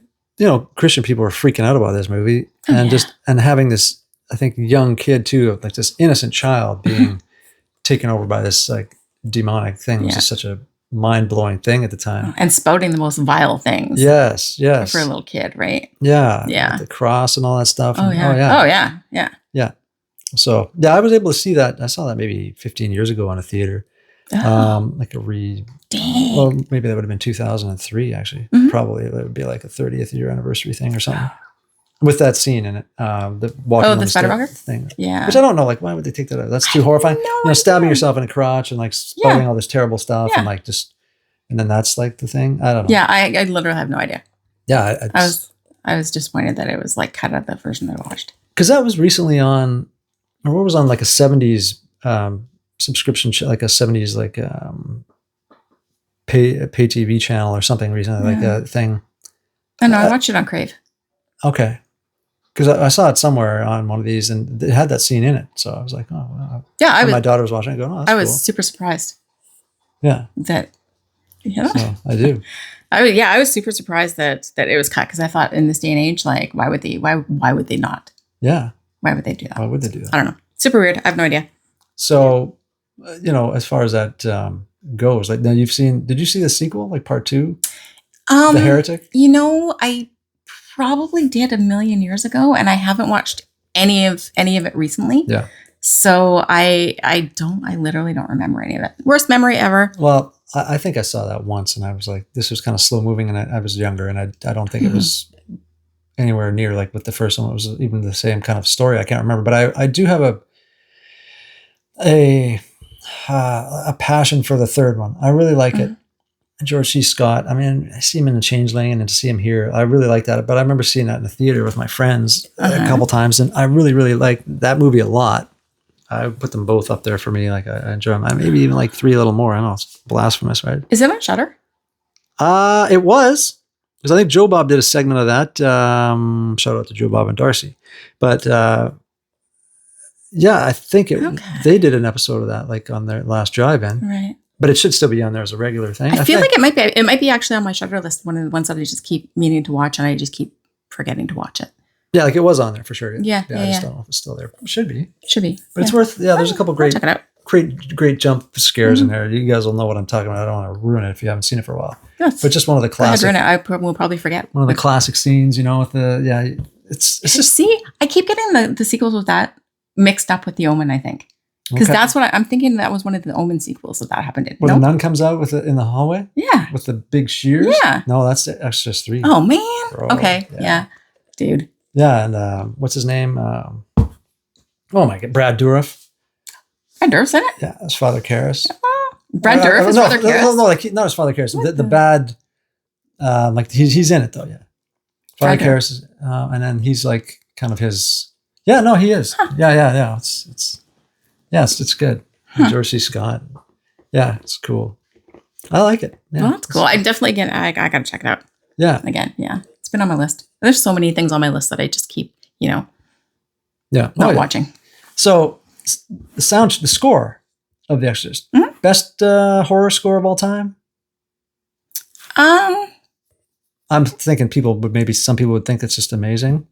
Christian people were freaking out about this movie and having this, I think, young kid too, like this innocent child being taken over by this like demonic thing was just such a mind-blowing thing at the time. And spouting the most vile things. Yes. For a little kid, right? Yeah. Yeah. The cross and all that stuff. Oh yeah. Yeah. So I was able to see that. I saw that maybe 15 years ago in a theater. Like a Dang. Well, maybe that would have been 2003 actually. Mm-hmm. Probably it would be like a 30th year anniversary thing or something. With that scene in it, the walking on the spider thing. Yeah. Which I don't know, like, why would they take that out? That's too horrifying. Stabbing yourself in the crotch and like spouting all this terrible stuff and like and then that's like the thing. I don't know. Yeah, I literally have no idea. Yeah, I was disappointed that it was like cut out of the version I watched. Because that was recently on, or what was on like a 70s subscription, like a 70s like pay TV channel or something recently, like a thing. Oh no, I watched it on Crave. Okay. Because I saw it somewhere on one of these and it had that scene in it. So I was like, oh, wow. Yeah, my daughter was watching it going, oh, that's I was cool. super surprised. Yeah. That, So I do. I was super surprised that it was cut because I thought in this day and age, like, why would they not? Yeah. Why would they do that? Why would they do that? I don't know. Super weird. I have no idea. So, as far as that goes, like now did you see the sequel, like part 2? The Heretic? I probably did a million years ago and I haven't watched any of it recently. Yeah. So I literally don't remember any of it. Worst memory ever. Well, I think I saw that once and I was like, this was kind of slow moving and I was younger and I don't think it was anywhere near like with the first one. It was even the same kind of story. I can't remember, but I do have a passion for the third one. I really like it. George C. Scott. I mean, I see him in The Changeling and to see him here, I really like that. But I remember seeing that in the theater with my friends a couple times, and I really, really like that movie a lot. I put them both up there for me. Like I enjoy them. Maybe even like 3 a little more. I know it's blasphemous, right? Is it on Shudder? It was. Because I think Joe Bob did a segment of that. Shout out to Joe Bob and Darcy. But I think they did an episode of that like on their last drive-in. Right. But it should still be on there as a regular thing. I feel like it might be actually on my Shudder list, one of the ones that I just keep meaning to watch and I just keep forgetting to watch it. Yeah, like it was on there for sure. Yeah. I just don't know if it's still there. It should be. But it's worth, there's a couple great check it out. Great jump scares in there. You guys will know what I'm talking about. I don't want to ruin it if you haven't seen it for a while. Yes. But just one of the classic. I will probably forget. One of the classic scenes, with the, it's just. See, I keep getting the sequels with that mixed up with The Omen, I think. Because that's what I'm thinking. That was one of the Omen sequels that happened in. When the nun comes out in the hallway? Yeah. With the big shears? Yeah. No, that's Exorcist 3. Oh, man. Bro, okay. Yeah. Dude. Yeah. And what's his name? Oh, my God. Brad Dourif. Brad Dourif's in it? Yeah. That's Father Karras. Brad Dourif is Father Karras? No, not as Father Karras. The bad, he's in it, though, yeah. Father Karras. And then he's like kind of his. Yeah, no, he is. Huh. Yeah. It's good. George C. Scott. Yeah, it's cool. I like it. Yeah, well, that's cool. I definitely I gotta check it out. Yeah. Again, yeah. It's been on my list. There's so many things on my list that I just keep, not watching. So the score of The Exorcist. Mm-hmm. Best horror score of all time? I'm thinking some people would think it's just amazing.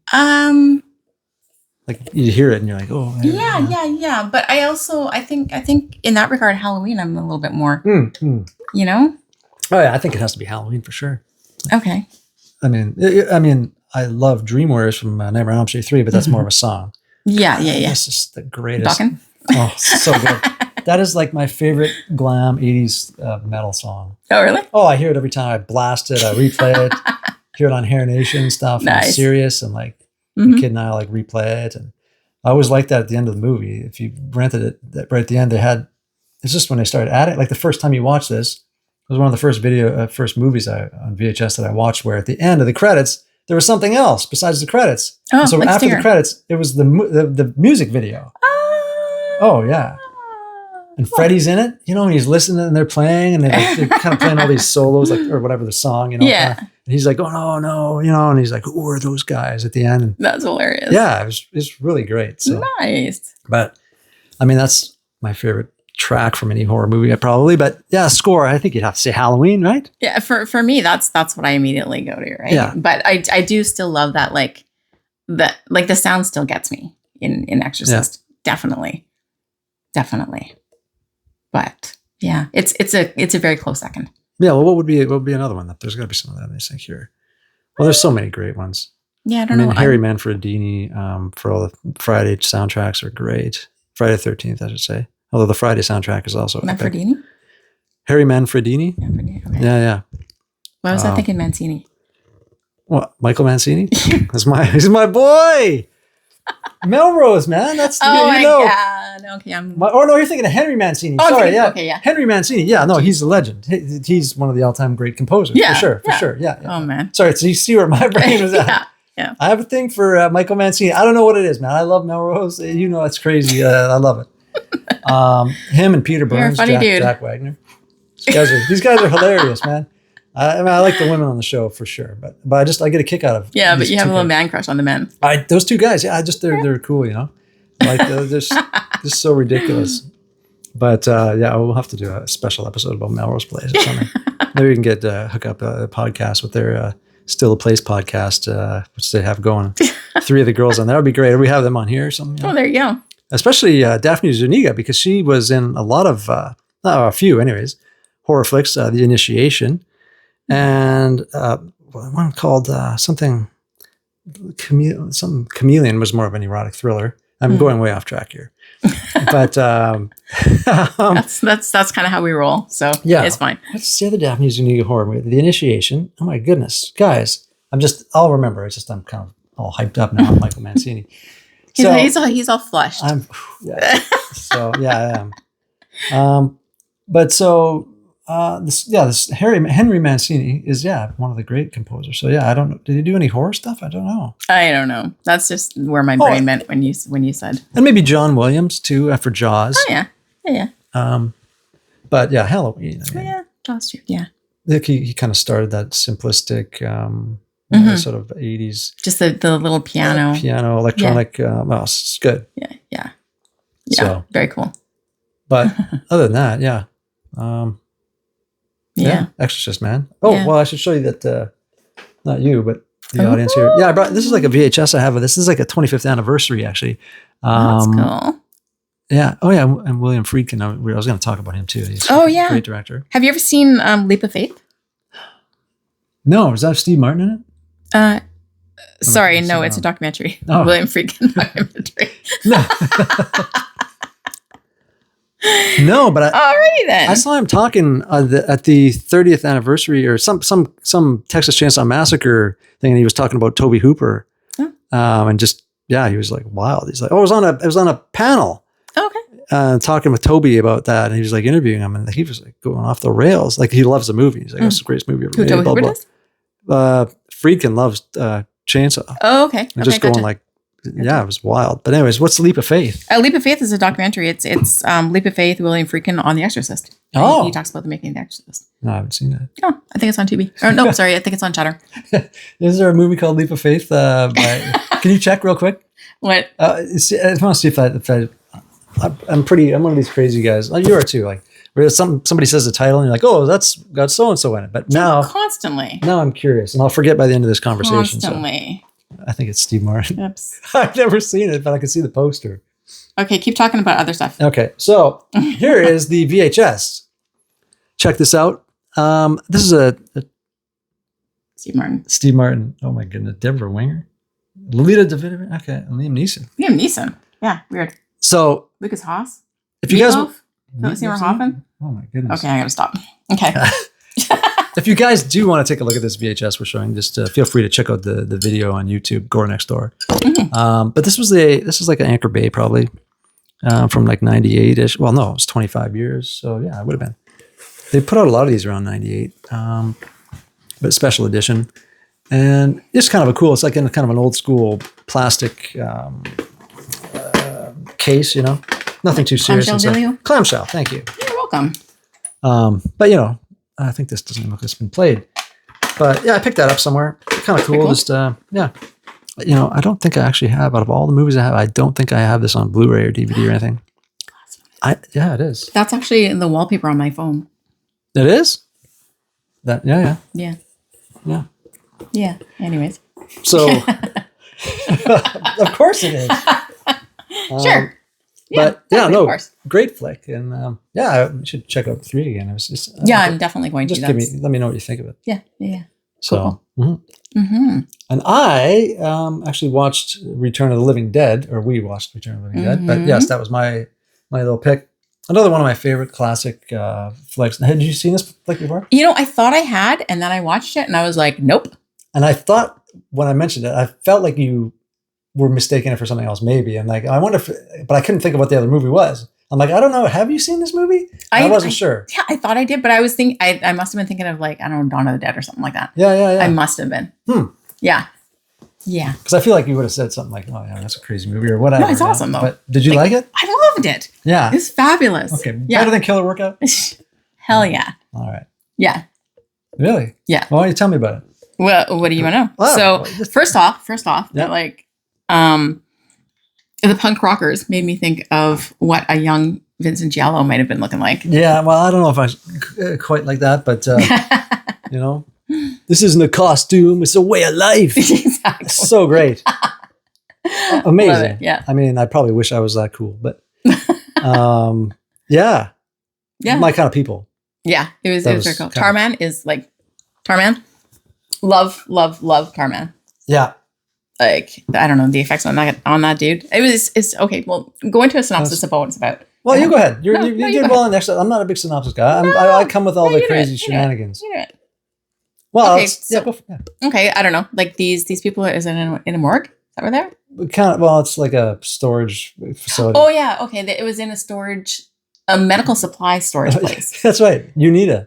Like you hear it and you're like, oh. Yeah. But I think in that regard, Halloween, I'm a little bit more, Oh yeah, I think it has to be Halloween for sure. Okay. I love Dream Warriors from Nightmare on Elm Street 3, but that's more of a song. Yeah. This is the greatest. Talking? Oh, so good. That is like my favorite glam 80s metal song. Oh, really? Oh, I hear it every time. I blast it. I replay it. Hear it on Hair Nation and stuff. And Nice. I'm serious. And like, the kid and I like replay it. And I always liked that at the end of the movie. If you rented it right at the end, it's just when they started adding, like the first time you watch this, it was one of the first movies on VHS that I watched, where at the end of the credits, there was something else besides the credits. Oh, and so like after Stinger. the credits, it was the music video. Oh, yeah. And Freddie's in it, and he's listening and they're playing and they're kind of playing all these solos, like, or whatever the song, Yeah. And he's like, oh, no, and he's like, who are those guys at the end? And That's hilarious. yeah, it's really great. So, Nice. but I mean, that's my favorite track from any horror movie, probably. But yeah, score, I think you'd have to say Halloween, right? Yeah, for me, that's what I immediately go to, right? Yeah. But I do still love that, like the sound still gets me in Exorcist. Definitely. But yeah, it's a very close second. Yeah. Well, what would be another one? There's got to be some of that I think here. Well, there's so many great ones. Yeah, I don't know. Harry Manfredini for all the Friday soundtracks are great. Friday the 13th, I should say. Although the Friday soundtrack is also epic. Manfredini? Harry Manfredini. Manfredini, okay. Yeah. Why was I thinking Mancini? What? Michael Mancini? He's my boy. Melrose, man. That's my God. Okay, you're thinking of Henry Mancini. Oh, Sorry, yeah. Okay, yeah. Henry Mancini. Yeah, no, he's a legend. He's one of the all-time great composers. Yeah, for sure. Yeah. Oh man. Sorry, so you see where my brain was at. Yeah. I have a thing for Michael Mancini. I don't know what it is, man. I love Melrose. It's crazy. I love it. Him and Peter Burns, funny dude. Jack Wagner. These guys are hilarious, man. I like the women on the show for sure, but I get a kick out of. Yeah, but you have a little man crush on the men. Those two guys, yeah, they're cool, like they're just so ridiculous. But we'll have to do a special episode about Melrose Place or something. Maybe we can hook up a podcast with their Still a Place podcast, which they have going. 3 of the girls on there would be great. Or we have them on here or something. Oh, there you go. Especially Daphne Zuniga, because she was in a lot of, a few anyways, horror flicks, The Initiation, and one called something, some Chameleon was more of an erotic thriller. I'm going way off track here. But that's kind of how we roll. So yeah, it's fine. What's the other Daphne Zuniga horror movie? The Initiation. Oh my goodness, guys! I'll remember. It's just I'm kind of all hyped up now. Michael Mancini. He's all flushed. I am. But so this Henry Mancini is one of the great composers. So yeah, I don't know. Did he do any horror stuff? I don't know. I don't know. That's just where my brain went when you said. And maybe John Williams too for Jaws. Oh yeah. But yeah, Halloween. Jaws too. Yeah. I think he kind of started that simplistic sort of 80s. Just the little piano. Piano, electronic. It's good. Yeah. So, very cool. But other than that, yeah. Exorcist, man. Oh, well, I should show you that, not you, but the audience here. Yeah, this is like a VHS I have of this. This is like a 25th anniversary, actually. That's cool. Yeah. Oh, yeah. And William Friedkin. I was going to talk about him too. He's a great director. Have you ever seen Leap of Faith? No. Is that Steve Martin in it? Sorry, no, it's a documentary. Oh. William Friedkin documentary. No. No, but alrighty then. I saw him talking at the 30th anniversary or some Texas Chainsaw Massacre thing, and he was talking about Tobe Hooper, and just he was like wild. He's like, I was on a panel, talking with Tobe about that, and he was like interviewing him, and he was like going off the rails. Like he loves the movie. He's like, that's the greatest movie ever made. Tobe Hooper does? Friedkin loves Chainsaw. Oh, okay. And just going like. Yeah, it was wild. But anyways, what's Leap of Faith? Leap of Faith is a documentary. It's Leap of Faith, William Friedkin on The Exorcist. He talks about the making of The Exorcist. No, I haven't seen that. Oh, I think it's on Tubi. Or no, sorry, I think it's on Cheddar. Is there a movie called Leap of Faith? Can you check real quick? What? I want to see if I'm one of these crazy guys. Like you are too. Like where somebody says the title and you're like, oh, that's got so and so in it. But now I'm curious, and I'll forget by the end of this conversation. Constantly. So. I think it's Steve Martin. Oops. I've never seen it, but I can see the poster. Okay, keep talking about other stuff. Okay, so here is the VHS. Check this out. This is Steve Martin. Steve Martin. Oh my goodness. Deborah Winger. Lolita Davidovich. Okay. And Liam Neeson. Liam Neeson. Yeah, weird. So Lucas Haas. if you guys... Philip Seymour Hoffman? Oh my goodness. Okay, I gotta stop. Okay. If you guys do want to take a look at this VHS we're showing, just feel free to check out the video on YouTube, Gore Next Door. But this is like an Anchor Bay probably from like 98-ish. Well, no, it was 25 years. So yeah, it would have been. They put out a lot of these around 98, but special edition. And it's kind of a cool, it's like in kind of an old school plastic case, you know, nothing too serious. Clamshell, thank you. You're welcome. But you know, I think this doesn't look like it's been played. But yeah, I picked that up somewhere. Kind of cool. Just yeah. You know, I don't think I actually have, out of all the movies I have, I don't think I have this on Blu-ray or DVD or anything. Yeah, it is. That's actually the wallpaper on my phone. It is? Yeah. Anyways. So of course it is. Sure. But yeah, no, great flick. And yeah, I should check out 3 again. It was just, I'm definitely going to. Just let me know what you think of it. Yeah. So, and I actually watched Return of the Living Dead, or we watched Return of the Living Dead. But yes, that was my little pick. Another one of my favorite classic flicks. Had you seen this flick before? You know, I thought I had, and then I watched it, and I was like, nope. And I thought when I mentioned it, I felt like you were mistaking it for something else, maybe. And like, I wonder but I couldn't think of what the other movie was. I'm like, I don't know. Have you seen this movie? I wasn't sure. Yeah, I thought I did, but I was thinking, I must have been thinking of like, I don't know, Dawn of the Dead or something like that. Yeah. I must have been. Yeah. Because I feel like you would have said something like, oh yeah, that's a crazy movie or whatever. No, it's awesome though. But did you like it? I loved it. Yeah. It's fabulous. Okay. Better than Killer Workout? Hell yeah. All right. Yeah. Really? Yeah. Why don't you tell me about it? Well, what do you want to know? Oh, so first off, yeah. like, the punk rockers made me think of what a young Vincent Giallo might have been looking like. Yeah, well, I don't know if I quite like that, but you know, this isn't a costume; it's a way of life. Exactly. So great, amazing. Yeah. I mean, I probably wish I was that cool, but yeah, my kind of people. Yeah, it was very cool. Tarman is like Tarman. Love Tarman. Yeah. Like, I don't know the effects on that dude. It's okay. Well, go into a synopsis of what it's about. Well, you go ahead. You did well in next. I'm not a big synopsis guy. I come with all the crazy shenanigans. You do it. Well, okay, okay. I don't know. Like these people is in a morgue. Is that where they're? Kind of. Well, it's like a storage facility. Oh yeah. Okay. It was in a medical supply storage place. That's right. UNITA.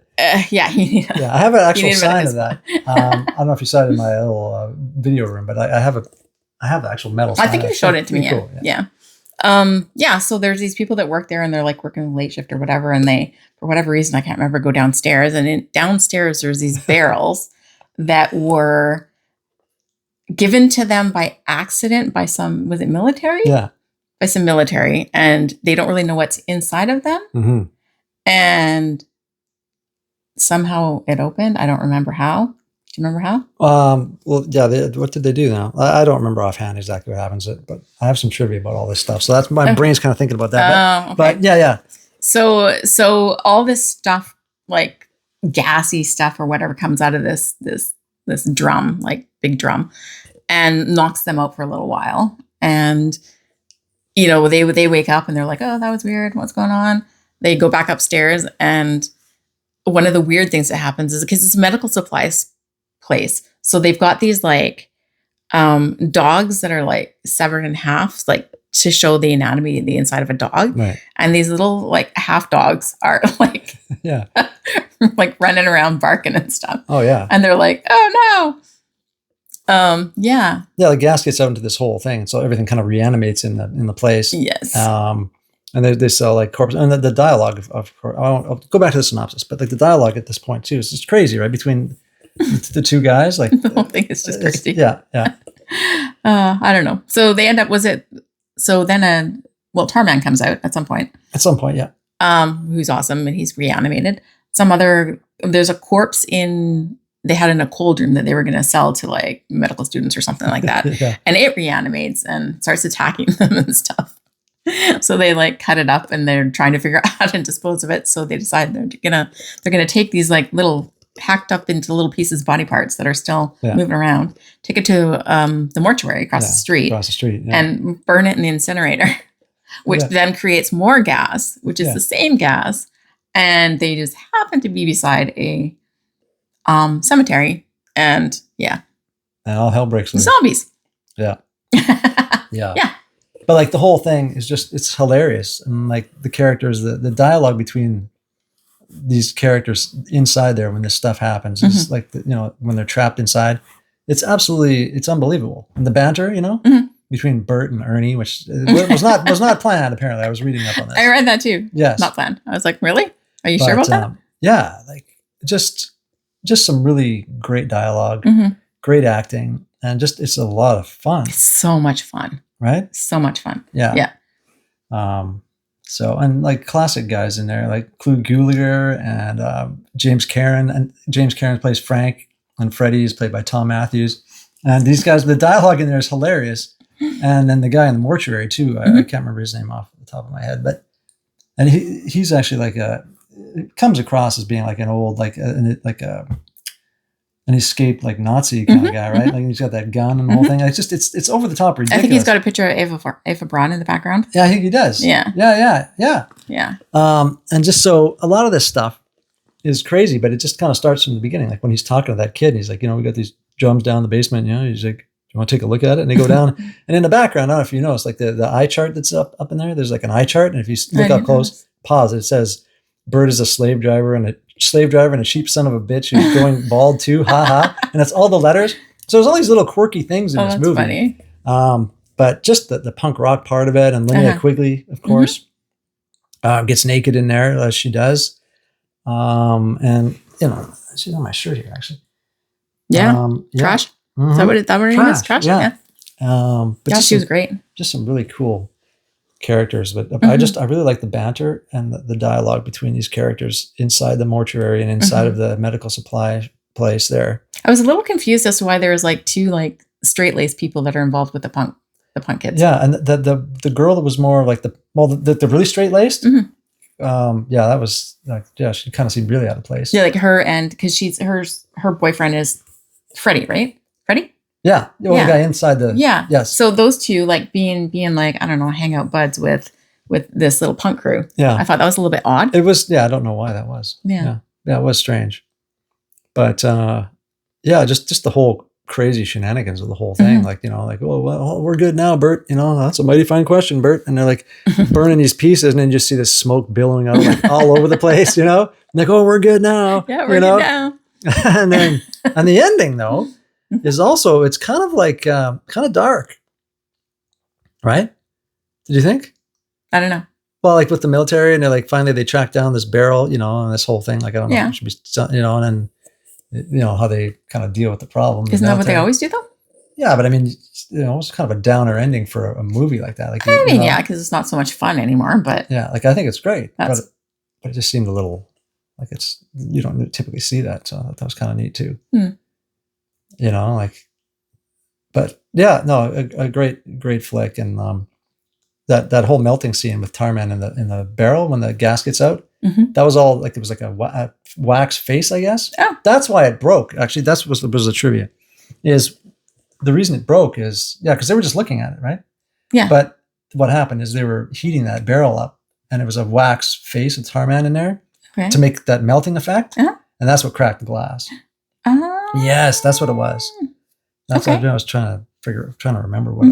Yeah, UNITA. Yeah, I have an actual sign of that. I don't know if you saw it in my little video room, but I have the actual metal sign. I think you showed it to me. Cool, yeah. So there's these people that work there, and they're like working late shift or whatever, and they, for whatever reason, I can't remember, go downstairs, and downstairs there's these barrels that were given to them by accident by some, was it military? Yeah. By some military, and they don't really know what's inside of them. Mm-hmm. And somehow it opened. I don't remember how. Do you remember how? Well, yeah. What did they do now? I don't remember offhand exactly what happens, but I have some trivia about all this stuff. So that's my brain's kind of thinking about that. Okay. But yeah. So all this stuff, like gassy stuff or whatever, comes out of this drum, like big drum, and knocks them out for a little while. And you know, they wake up and they're like, oh, that was weird. What's going on? They go back upstairs, and one of the weird things that happens is because it's a medical supplies place. So they've got these like dogs that are like severed in half, like to show the anatomy of the inside of a dog. Right. And these little like half dogs are like, like running around barking and stuff. Oh yeah. And they're like, oh no. Yeah. Yeah. The gas gets out into this whole thing. So everything kind of reanimates in the place. Yes. And they sell like corpse, and the dialogue of I'll go back to the synopsis, but like the dialogue at this point too is just crazy, right? Between the two guys, like the whole thing is just crazy. Yeah. I don't know. So they end up, Tarman comes out at some point. At some point, yeah. Who's awesome, and he's reanimated. There's a corpse they had in a cold room that they were going to sell to like medical students or something like that. Yeah. And it reanimates and starts attacking them and stuff. So they like cut it up, and they're trying to figure out how to dispose of it. So they decide they're gonna take these like little hacked up into little pieces, body parts that are still Yeah. moving around. Take it to the mortuary across the street Across the street. Yeah. and burn it in the incinerator, which Yeah. then creates more gas, which is Yeah. the same gas. And they just happen to be beside a cemetery. And yeah, And all hell breaks loose. zombies. Yeah. Yeah. Yeah. But like the whole thing is just, it's hilarious. And like the characters, the dialogue between these characters inside there when this stuff happens is like, when they're trapped inside, it's unbelievable. And the banter, between Bert and Ernie, which was not planned. Apparently I was reading up on this. I read that too. Yes. Not planned. I was like, really? Are you sure about that? Yeah. Like just some really great dialogue, great acting. And just, it's a lot of fun. It's so much fun. Right? So much fun. Yeah. Yeah. So, and like classic guys in there, like Clu Gulager and James Karen. And James Karen plays Frank, and Freddie is played by Tom Matthews. And these guys, the dialogue in there is hilarious. And then the guy in the mortuary too, I can't remember his name off the top of my head, and he's actually like it comes across as being like an old, an escaped like Nazi kind of guy, right? Like he's got that gun and the whole thing. It's just, it's over the top ridiculous. I think he's got a picture of Ava Braun in the background. Yeah, I think he does. Yeah. Yeah. And just so a lot of this stuff is crazy, but it just kind of starts from the beginning. Like when he's talking to that kid, and he's like, we got these drums down in the basement, he's like, do you want to take a look at it? And they go down, and in the background, I don't know if you notice, like the eye chart that's up in there, there's like an eye chart. And if you look up close, pause, it says, Bert is a slave driver and a cheap son of a bitch who's going bald too, ha ha. And that's all the letters. So there's all these little quirky things in this movie. Funny. But just the punk rock part of it, and Linnea Quigley, of course, gets naked in there as she does. And she's on my shirt here actually. Yeah. Trash. Is that what it is? Trash. Yeah. But she was great. Just some really cool characters, but I really like the banter and the dialogue between these characters inside the mortuary and inside of the medical supply place there. I was a little confused as to why there was like two like straight-laced people that are involved with the punk kids. Yeah, and the girl that was more like the really straight-laced. That was like, she kind of seemed really out of place. Yeah, like her, and because her boyfriend is Freddie, right? Freddie? Yeah. The guy inside the... Yeah. Yes. So those two, like being like, I don't know, hangout buds with this little punk crew. Yeah. I thought that was a little bit odd. It was, I don't know why that was. Yeah. Yeah, it was strange. But, just the whole crazy shenanigans of the whole thing. Like, well, we're good now, Bert. That's a mighty fine question, Bert. And they're like burning these pieces, and then you just see this smoke billowing out like all over the place, And like, oh, we're good now. Yeah, we're good now. And then, and the ending though, is also, it's kind of like, kind of dark, right? Did you think? I don't know. Well, like with the military, and they're like, finally they track down this barrel, and this whole thing, like, I don't know, if it should be, and then, how they kind of deal with the problem. Isn't that what they always do though? Yeah, but I mean, it's kind of a downer ending for a movie like that. Like, yeah, because it's not so much fun anymore, but. Yeah, like I think it's great, but it just seemed a little, like you don't typically see that. So that was kind of neat too. But yeah, no, a great flick. And that whole melting scene with Tarman in the barrel when the gas gets out, that was all like, it was like a wax face, I guess. Oh. That's why it broke. Actually, was the trivia. Is the reason it broke is, because they were just looking at it, right? Yeah. But what happened is they were heating that barrel up, and it was a wax face with Tarman in there to make that melting effect. And that's what cracked the glass. Yes, that's what it was. That's what I was trying to remember what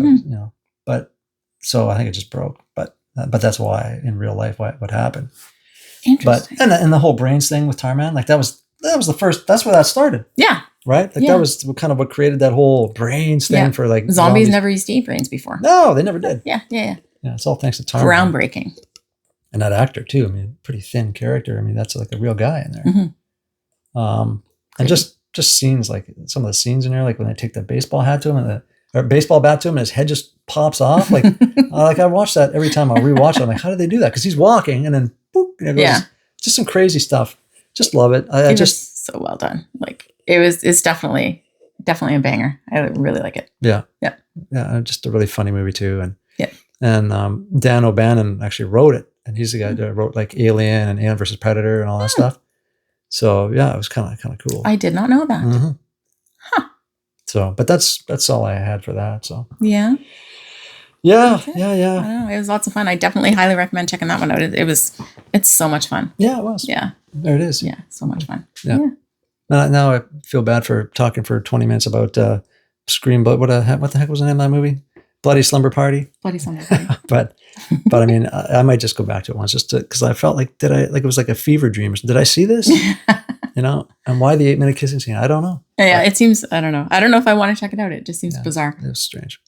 but so I think it just broke, but that's why in real life, what happened. Interesting. But, and the whole brains thing with Tarman, like that was the first, that's where that started. Yeah. Right? Like that was kind of what created that whole brains thing for like zombies never used to eat brains before. No, they never did. Yeah. Yeah, it's all thanks to Tarman. Groundbreaking. And that actor too. I mean, pretty thin character. I mean, that's like a real guy in there. And just scenes, like some of the scenes in there, like when they take the baseball hat to him or baseball bat to him, and his head just pops off. Like, like I watch that every time I rewatch it. I'm like, how did they do that? Because he's walking and then boop, it goes, just some crazy stuff. Just love it. I just so well done. Like it's definitely a banger. I really like it. Yeah. Just a really funny movie too. And Dan O'Bannon actually wrote it, and he's the guy that wrote like Alien and Alien versus Predator and all that stuff. So yeah, it was kind of cool. I did not know that. Mm-hmm. Huh. So, but that's all I had for that. So Yeah. yeah, Okay. yeah, I yeah, don't know. It was lots of fun. I definitely highly recommend checking that one out. It's so much fun. yeah. It was. Yeah. There it is. Yeah. So much fun. Yeah. Now I feel bad for talking for 20 minutes about Scream, but what the heck was the name of that movie? Bloody Slumber Party. Bloody Slumber Party. but I mean, I might just go back to it once just because I felt like it was like a fever dream. Did I see this? And why the 8-minute kissing scene? I don't know. Yeah, it seems, I don't know. I don't know if I want to check it out. It just seems bizarre. It was strange.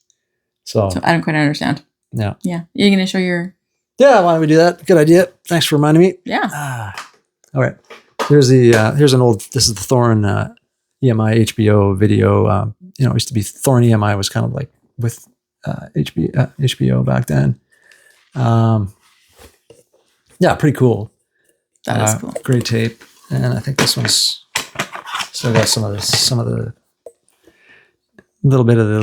So I don't quite understand. Yeah. Yeah. You're going to show your... Yeah, why don't we do that? Good idea. Thanks for reminding me. Yeah. All right. Here's an old, this is the Thorn EMI HBO video. It used to be Thorn EMI was kind of like with HBO back then. Yeah, pretty cool. That is cool. Great tape. And I think this one's still got some of the little bit of the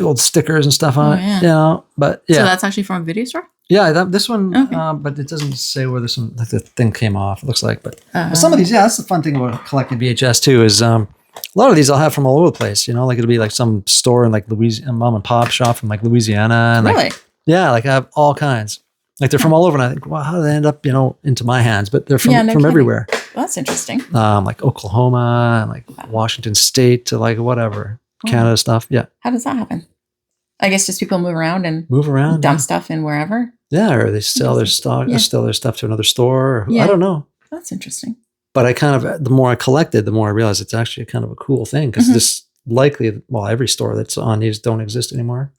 old stickers and stuff on it. But yeah. So that's actually from a video store? Yeah, this one, Okay. but it doesn't say where this one, like the thing came off. It looks like, but some of these, that's the fun thing about collecting VHS too. Is a lot of these I'll have from all over the place. Like it'll be like some store in like Louisiana, mom and pop shop from like Louisiana, and Really? like I have all kinds. Like they're from all over, and I think, wow, how do they end up, into my hands? But they're from everywhere. Well, that's interesting. Like Oklahoma and like Washington State to like whatever Canada stuff. Yeah. How does that happen? I guess just people move around and dump stuff in wherever. Yeah, or they sell their stock, sell their stuff to another store. I don't know. That's interesting. But the more I collected, the more I realized it's actually kind of a cool thing because this likely, every store that's on these don't exist anymore.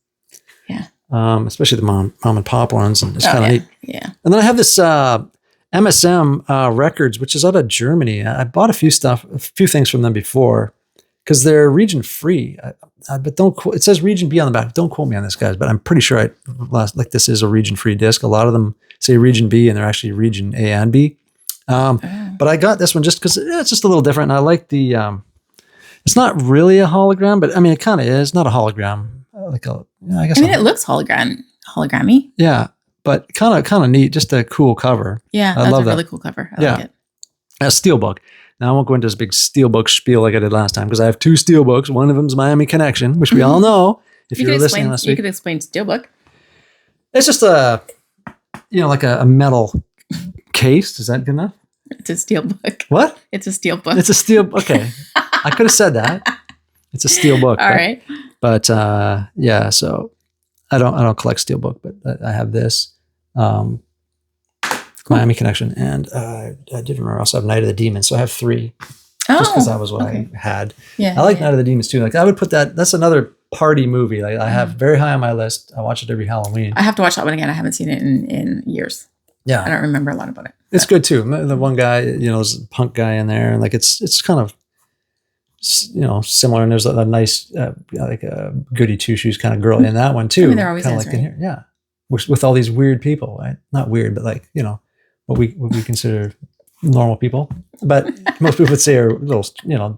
Yeah. Especially the mom and pop ones, and it's kind of neat. Yeah. And then I have this MSM Records, which is out of Germany. I bought a few things from them before because they're region free. But it says region B on the back. Don't quote me on this, guys, but I'm pretty sure this is a region free disc. A lot of them say region B and they're actually region A and B. But I got this one just because it's just a little different. And I like it's not really a hologram, but I mean, it kind of is. Not a hologram. It looks hologrammy. Yeah, but kind of neat. Just a cool cover. Yeah, I love a really cool cover. I like it. A steelbook. Now I won't go into this big steelbook spiel like I did last time because I have 2 steelbooks. One of them is Miami Connection, which we all know. If you were listening last week, you could explain steelbook. It's just like a metal case. Is that good enough? It's a steelbook. What? It's a steelbook. It's a steel. Okay, I could have said that. It's a steelbook. All right. But yeah, so I don't collect steelbook, but I have this Miami Connection, and I did remember I also have Night of the Demons, so I have 3. Just because that was what I had. Yeah, I like Night of the Demons too. Like I would put that's another party movie. Like I have very high on my list. I watch it every Halloween. I have to watch that one again. I haven't seen it in years. Yeah, I don't remember a lot about it. It's good too. The one guy, there's a punk guy in there, and like it's kind of similar. And there's a nice like a goody two shoes kind of girl in that one too. I mean, there always kind is, of like in here, yeah. With all these weird people, right? Not weird, but like what we consider normal people, but most people would say are a little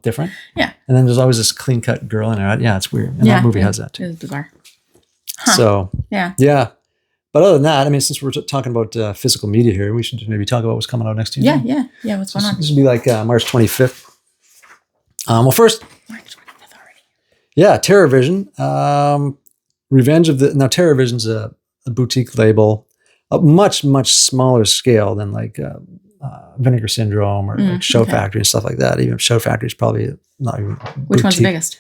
different. Yeah. And then there's always this clean cut girl in there. Yeah, it's weird. And that movie has that too. It is bizarre. Huh. So yeah. But other than that, I mean, since we're talking about physical media here, we should just maybe talk about what's coming out next Tuesday. Yeah. What's going on? This will be like March 25th. Well, first, March 25th already. Yeah, TerrorVision. Revenge of the TerrorVision's a boutique label, a much smaller scale than like Vinegar Syndrome or like Show Factory and stuff like that. Even Show Factory is probably not even. Which one's the biggest?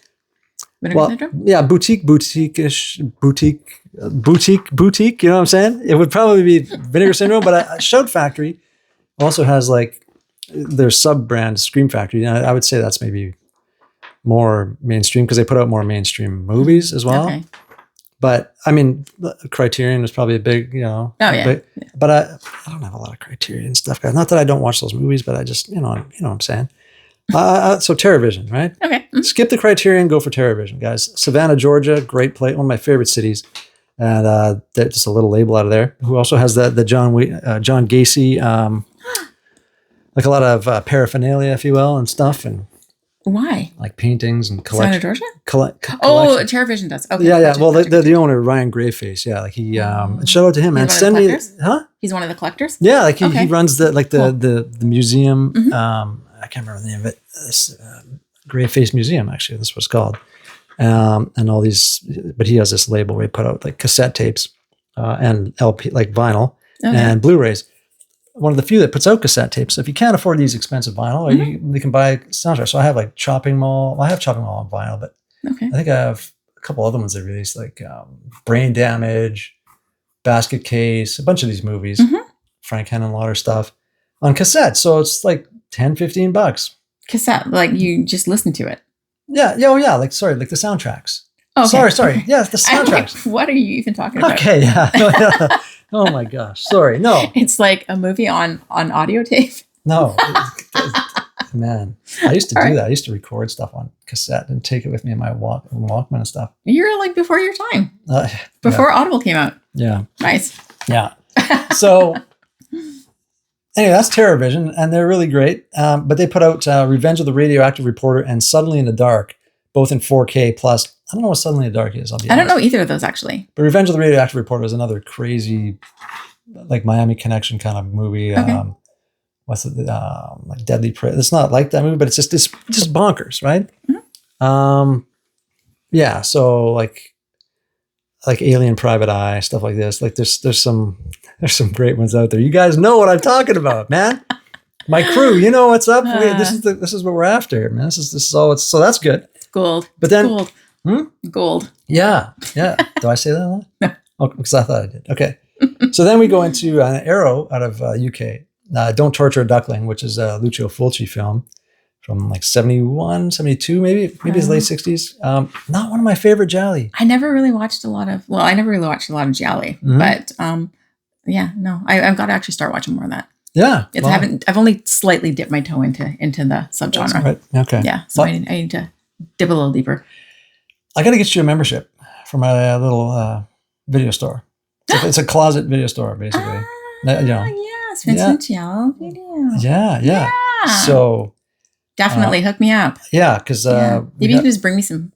Vinegar Syndrome? Yeah, boutique-ish, boutique. You know what I'm saying? It would probably be Vinegar Syndrome, but Show Factory also has like their sub-brand Scream Factory. And I would say that's maybe more mainstream because they put out more mainstream movies as well. Okay. But I mean, Criterion was probably a big, but I don't have a lot of Criterion stuff, guys. Not that I don't watch those movies, but I just, you know what I'm saying. So TerrorVision, right? Okay. Mm-hmm. Skip the Criterion, go for TerrorVision, guys. Savannah, Georgia, great place, one of my favorite cities, and just a little label out of there. Who also has the John Gacy, like a lot of paraphernalia, if you will, and stuff, and. Why? Like paintings and collections. Savannah, Georgia? Oh, TerrorVision does. Okay. Yeah. Well, the owner, Ryan Grayface. Yeah, like he. Shout out to him, man. Send me, huh? He's one of the collectors. Yeah, like he runs the museum. Mm-hmm. I can't remember the name of it. This Gray Face Museum, actually, that's what it's called. And all these, but he has this label where he put out like cassette tapes and LP, like vinyl and Blu-rays. One of the few that puts out cassette tapes. So if you can't afford these expensive vinyl, you can buy soundtracks. So I have like Chopping Mall. Well, I have Chopping Mall on vinyl, but I think I have a couple other ones they released, like Brain Damage, Basket Case, a bunch of these movies, Frank Henenlotter stuff on cassette. So it's like $10-15. Cassette, like you just listen to it. Yeah. Oh, yeah. Like, sorry, like the soundtracks. Okay. Sorry. Yeah, the soundtracks. Like, what are you even talking about? Okay, yeah. Oh my gosh. Sorry. No. It's like a movie on audio tape. No. Man, I used to do that. I used to record stuff on cassette and take it with me in my Walkman and stuff. You're like before your time. Before Audible came out. Yeah. Nice. Yeah. So anyway, that's TerrorVision, and they're really great. But they put out Revenge of the Radioactive Reporter and Suddenly in the Dark, both in 4K plus. I don't know what Suddenly in the Dark is. I don't know either of those, actually. But Revenge of the Radioactive Reporter is another crazy, like Miami Connection kind of movie. What's it? Like Deadly Prey. It's not like that movie, but it's just bonkers, right? Yeah. So like Alien Private Eye, stuff like this. Like there's some great ones out there. You guys know what I'm talking about, man. My crew, you know what's up. This is what we're after, man. This is all. So that's good. Gold. But then gold. Gold. Yeah. Do I say that a lot? No. Oh, because I thought I did. Okay. So then we go into an Arrow out of UK. Don't Torture a Duckling, which is a Lucio Fulci film from like 71, 72, maybe his late 60s. Not one of my favorite Gialli. I never really watched a lot of Gialli, but I've got to actually start watching more of that. Yeah. I've only slightly dipped my toe into the subgenre. Right. Okay. Yeah. So I need to dip a little deeper. I got to get you a membership for my little video store. It's a closet video store, basically. Yes, Vincent Giallo video. Yeah. So definitely hook me up. Yeah, because maybe you can just bring me some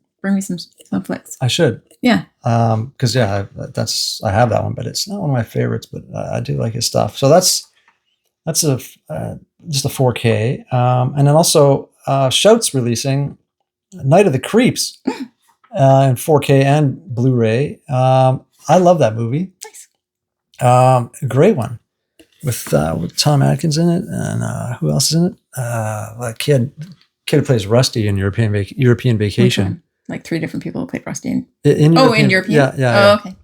flicks. I should. Yeah. Because I have that one, but it's not one of my favorites. But I do like his stuff. So that's just a 4K, and then also Shout's releasing Night of the Creeps in 4K and Blu-ray. I love that movie. Nice. A great one with Tom Atkins in it, and who else is in it? That kid who plays Rusty in European Vacation. Like 3 different people who played Rusty in European. Yeah. Yeah. Okay.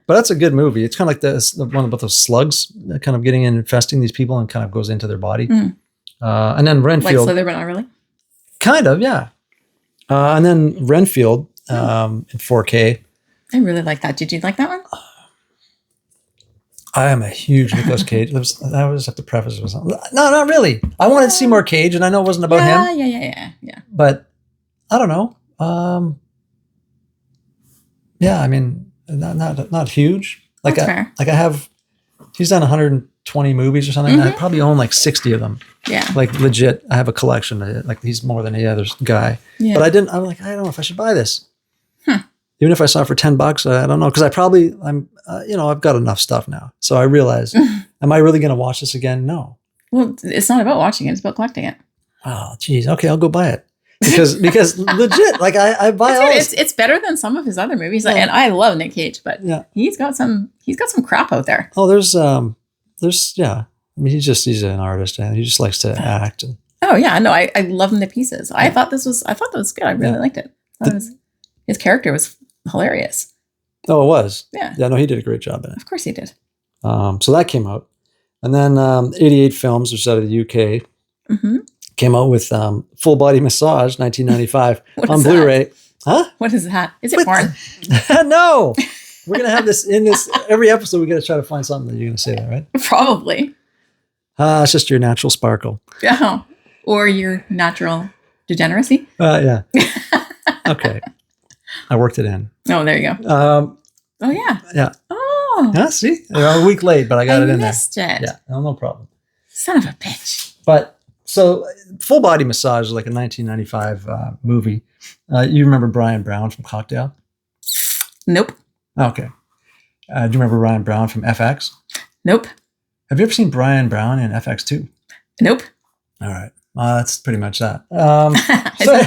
But that's a good movie. It's kind of like one about those slugs that kind of getting in, infesting these people, and kind of goes into their body. And then Renfield. Like Slither, but not really? Kind of, yeah. And then Renfield in 4K. I really like that. Did you like that one? I am a huge Nicolas Cage. I always have to preface it with something. No, not really. I wanted to see more Cage, and I know it wasn't about him. Yeah. But I don't know. I mean, not huge. Like That's fair. Like I have. He's done 120 movies or something. I probably own like 60 of them. Yeah. Like legit, I have a collection. Like he's more than any other guy. Yeah. But I'm like, I don't know if I should buy this. Even if I saw it for $10, I don't know. Because I've got enough stuff now. So I realize, am I really going to watch this again? No. Well, it's not about watching it. It's about collecting it. Oh, geez. Okay, I'll go buy it. Because legit, like I buy all this. It's better than some of his other movies. And I love Nick Cage, but he's got some crap out there. Oh, there's I mean, he's an artist, and he just likes to act. Oh yeah, no, I love him to pieces. I thought that was good. I really liked it. His character was hilarious. Oh, it was. Yeah. Yeah, no, he did a great job in it. Of course he did. So that came out. And then 88 Films, which is out of the UK, came out with Full Body Massage, 1995, on Blu-ray. That? Huh? What is that? Is it porn? No. We're going to have this in this. Every episode, we got to try to find something that you're going to say that, right? Probably. It's just your natural sparkle. Yeah. Or your natural degeneracy. Yeah. Okay. I worked it in. Oh, there you go. Oh, yeah. Yeah. Oh. Yeah, see? I'm a week late, but I got it in there. I missed it. Yeah, no problem. Son of a bitch. But, so, Full Body Massage is like a 1995 movie. You remember Brian Brown from Cocktail? Nope. Okay. Do you remember Ryan Brown from FX? Nope. Have you ever seen Brian Brown in FX2? Nope. All right. That's pretty much that.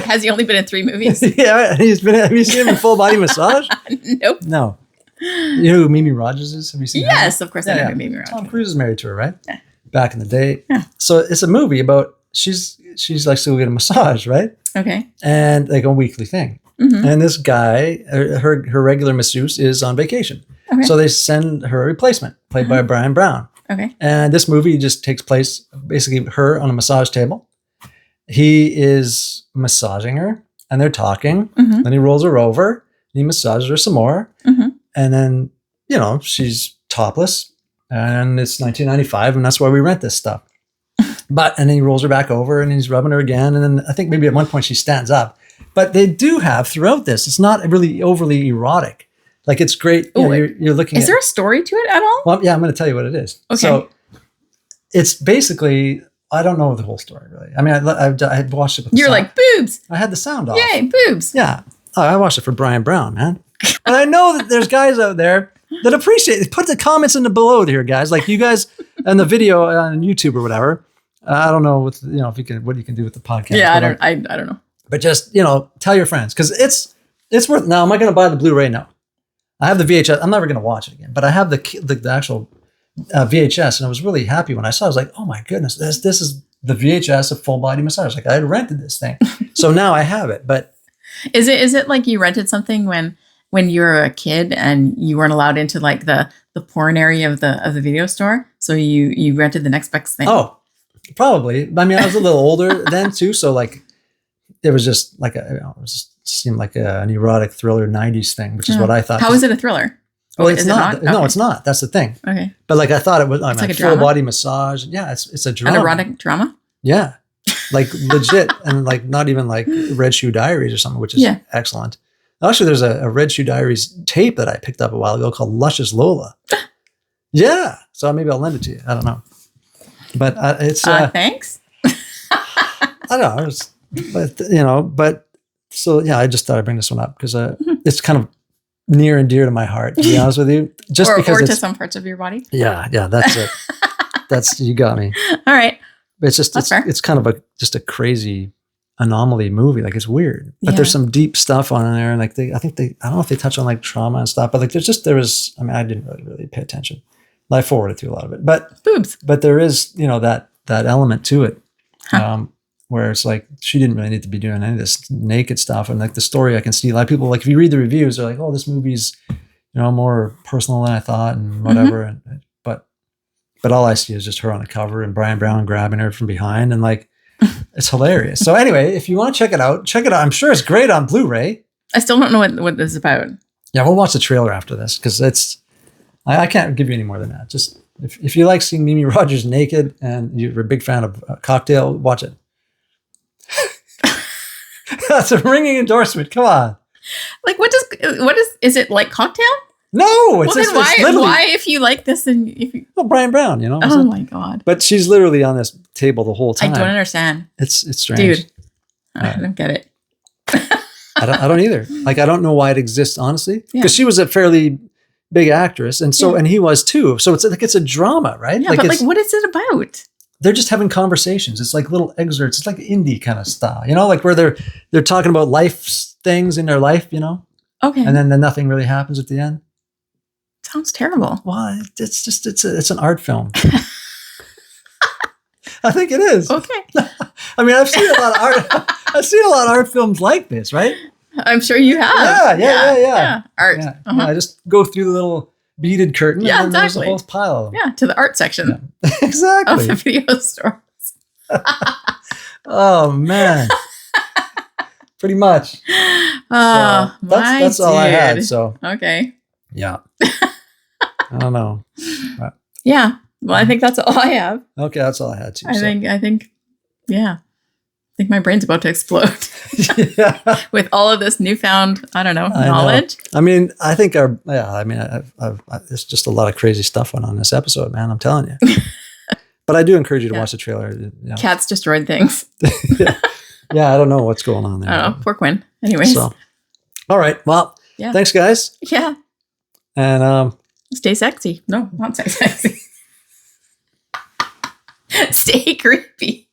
Has he only been in 3 movies? Yeah, he's been. Have you seen him in Full Body Massage? Nope. No. You know who Mimi Rogers is? Have you seen? Yes, her? of course I know who Mimi Rogers. Tom Cruise is married to her, right? Yeah. Back in the day. Yeah. So it's a movie about she's like to get a massage, right? Okay. And like a weekly thing. Mm-hmm. And this guy, her regular masseuse is on vacation. Okay. So they send her a replacement, played by Brian Brown. Okay. And this movie just takes place basically her on a massage table. He is massaging her and they're talking. Mm-hmm. Then he rolls her over and he massages her some more. Mm-hmm. And then, she's topless and it's 1995 and that's why we rent this stuff. And then he rolls her back over and he's rubbing her again. And then I think maybe at one point she stands up. But they do have throughout this, it's not really overly erotic. Like it's great. You're looking Is there a story to it at all? Well, yeah, I'm going to tell you what it is. Okay. So it's basically, I don't know the whole story really. I mean, I had watched it with the You're sound. like, boobs. I had the sound off. Yay, boobs. Yeah. Oh, I watched it for Brian Brown, man. And I know that there's guys out there that appreciate it. Put the comments in the below here, guys. Like you guys and the video on YouTube or whatever. I don't know if you can, what you can do with the podcast. Yeah, I don't know. But just, tell your friends because it's worth. Now, am I going to buy the Blu-ray? No. I have the VHS. I'm never going to watch it again, but I have the actual VHS, and I was really happy when I saw it. I was like, oh my goodness, this is the VHS of Full Body Massage. Like I had rented this thing. So now I have it. But is it like you rented something when you were a kid and you weren't allowed into like the porn area of the video store? So you rented the next best thing? Oh, probably. I mean, I was a little older then too. So like, it was just like seemed like an erotic thriller 90s thing, which is what I thought. How is it a thriller? Well, it's not. Okay. No, it's not. That's the thing. Okay. But like I thought it was. It's like a Full drama? Body Massage. Yeah, it's a drama. An erotic drama? Yeah, like legit, and like not even like Red Shoe Diaries or something, which is excellent. Actually, there's a Red Shoe Diaries tape that I picked up a while ago called Luscious Lola. Yeah, so maybe I'll lend it to you. I don't know, but it's thanks. I don't know. But so yeah, I just thought I'd bring this one up because it's kind of near and dear to my heart, to be honest with you. Just because or to some parts of your body. Yeah, that's it. That's you got me. All right. But it's just it's kind of just a crazy anomaly movie. Like it's weird, but there's some deep stuff on there, and like I don't know if they touch on like trauma and stuff, but like I mean, I didn't really pay attention. I forwarded through a lot of it, but boobs. But there is that element to it. Where it's like she didn't really need to be doing any of this naked stuff, and like the story, I can see a lot of people like if you read the reviews, they're like, "Oh, this movie's more personal than I thought," and whatever. Mm-hmm. But all I see is just her on the cover and Brian Brown grabbing her from behind, and like it's hilarious. So anyway, if you want to check it out, check it out. I'm sure it's great on Blu-ray. I still don't know what this is about. Yeah, we'll watch the trailer after this because I can't give you any more than that. Just if you like seeing Mimi Rogers naked and you're a big fan of Cocktail, watch it. That's a ringing endorsement. Come on. Like what is it like Cocktail? No, it's well, then why if you like this and if you Brian Brown, Oh my God. But she's literally on this table the whole time. I don't understand. It's strange. Dude. I don't get it. I don't either. Like I don't know why it exists, honestly. Because she was a fairly big actress and and he was too. So it's like it's a drama, right? Yeah, but what is it about? They're just having conversations. It's like little excerpts. It's like indie kind of style, like where they're talking about life things in their life, Okay. And then nothing really happens at the end. Sounds terrible. Well, it's an art film. I think it is. Okay. I mean, I've seen a lot of art films like this, right? I'm sure you have. Yeah. Art. Yeah. I just go through the little beaded curtain. Yeah, and then exactly. There's a whole pile of them. Yeah, to the art section. Yeah. Exactly. Of the video stores. Oh man. Pretty much. Oh, so that's all I had. So okay. Yeah. I don't know. Yeah. Well, I think that's all I have. Okay, that's all I had too. I think, yeah. I think my brain's about to explode. Yeah. With all of this newfound, knowledge. I mean, I think there's just a lot of crazy stuff went on this episode, man. I'm telling you. But I do encourage you to watch the trailer. Cats destroyed things. Yeah, I don't know what's going on there. I don't know. Poor Quinn. Anyways. So, all right. Well, thanks, guys. Yeah. And stay sexy. No, not stay sexy. Stay creepy.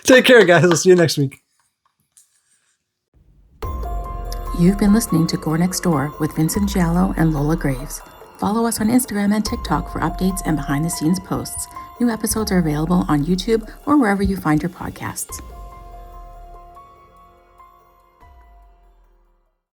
Take care, guys. I'll see you next week. You've been listening to Gore Next Door with Vincent Giallo and Lola Graves. Follow us on Instagram and TikTok for updates and behind-the-scenes posts. New episodes are available on YouTube or wherever you find your podcasts.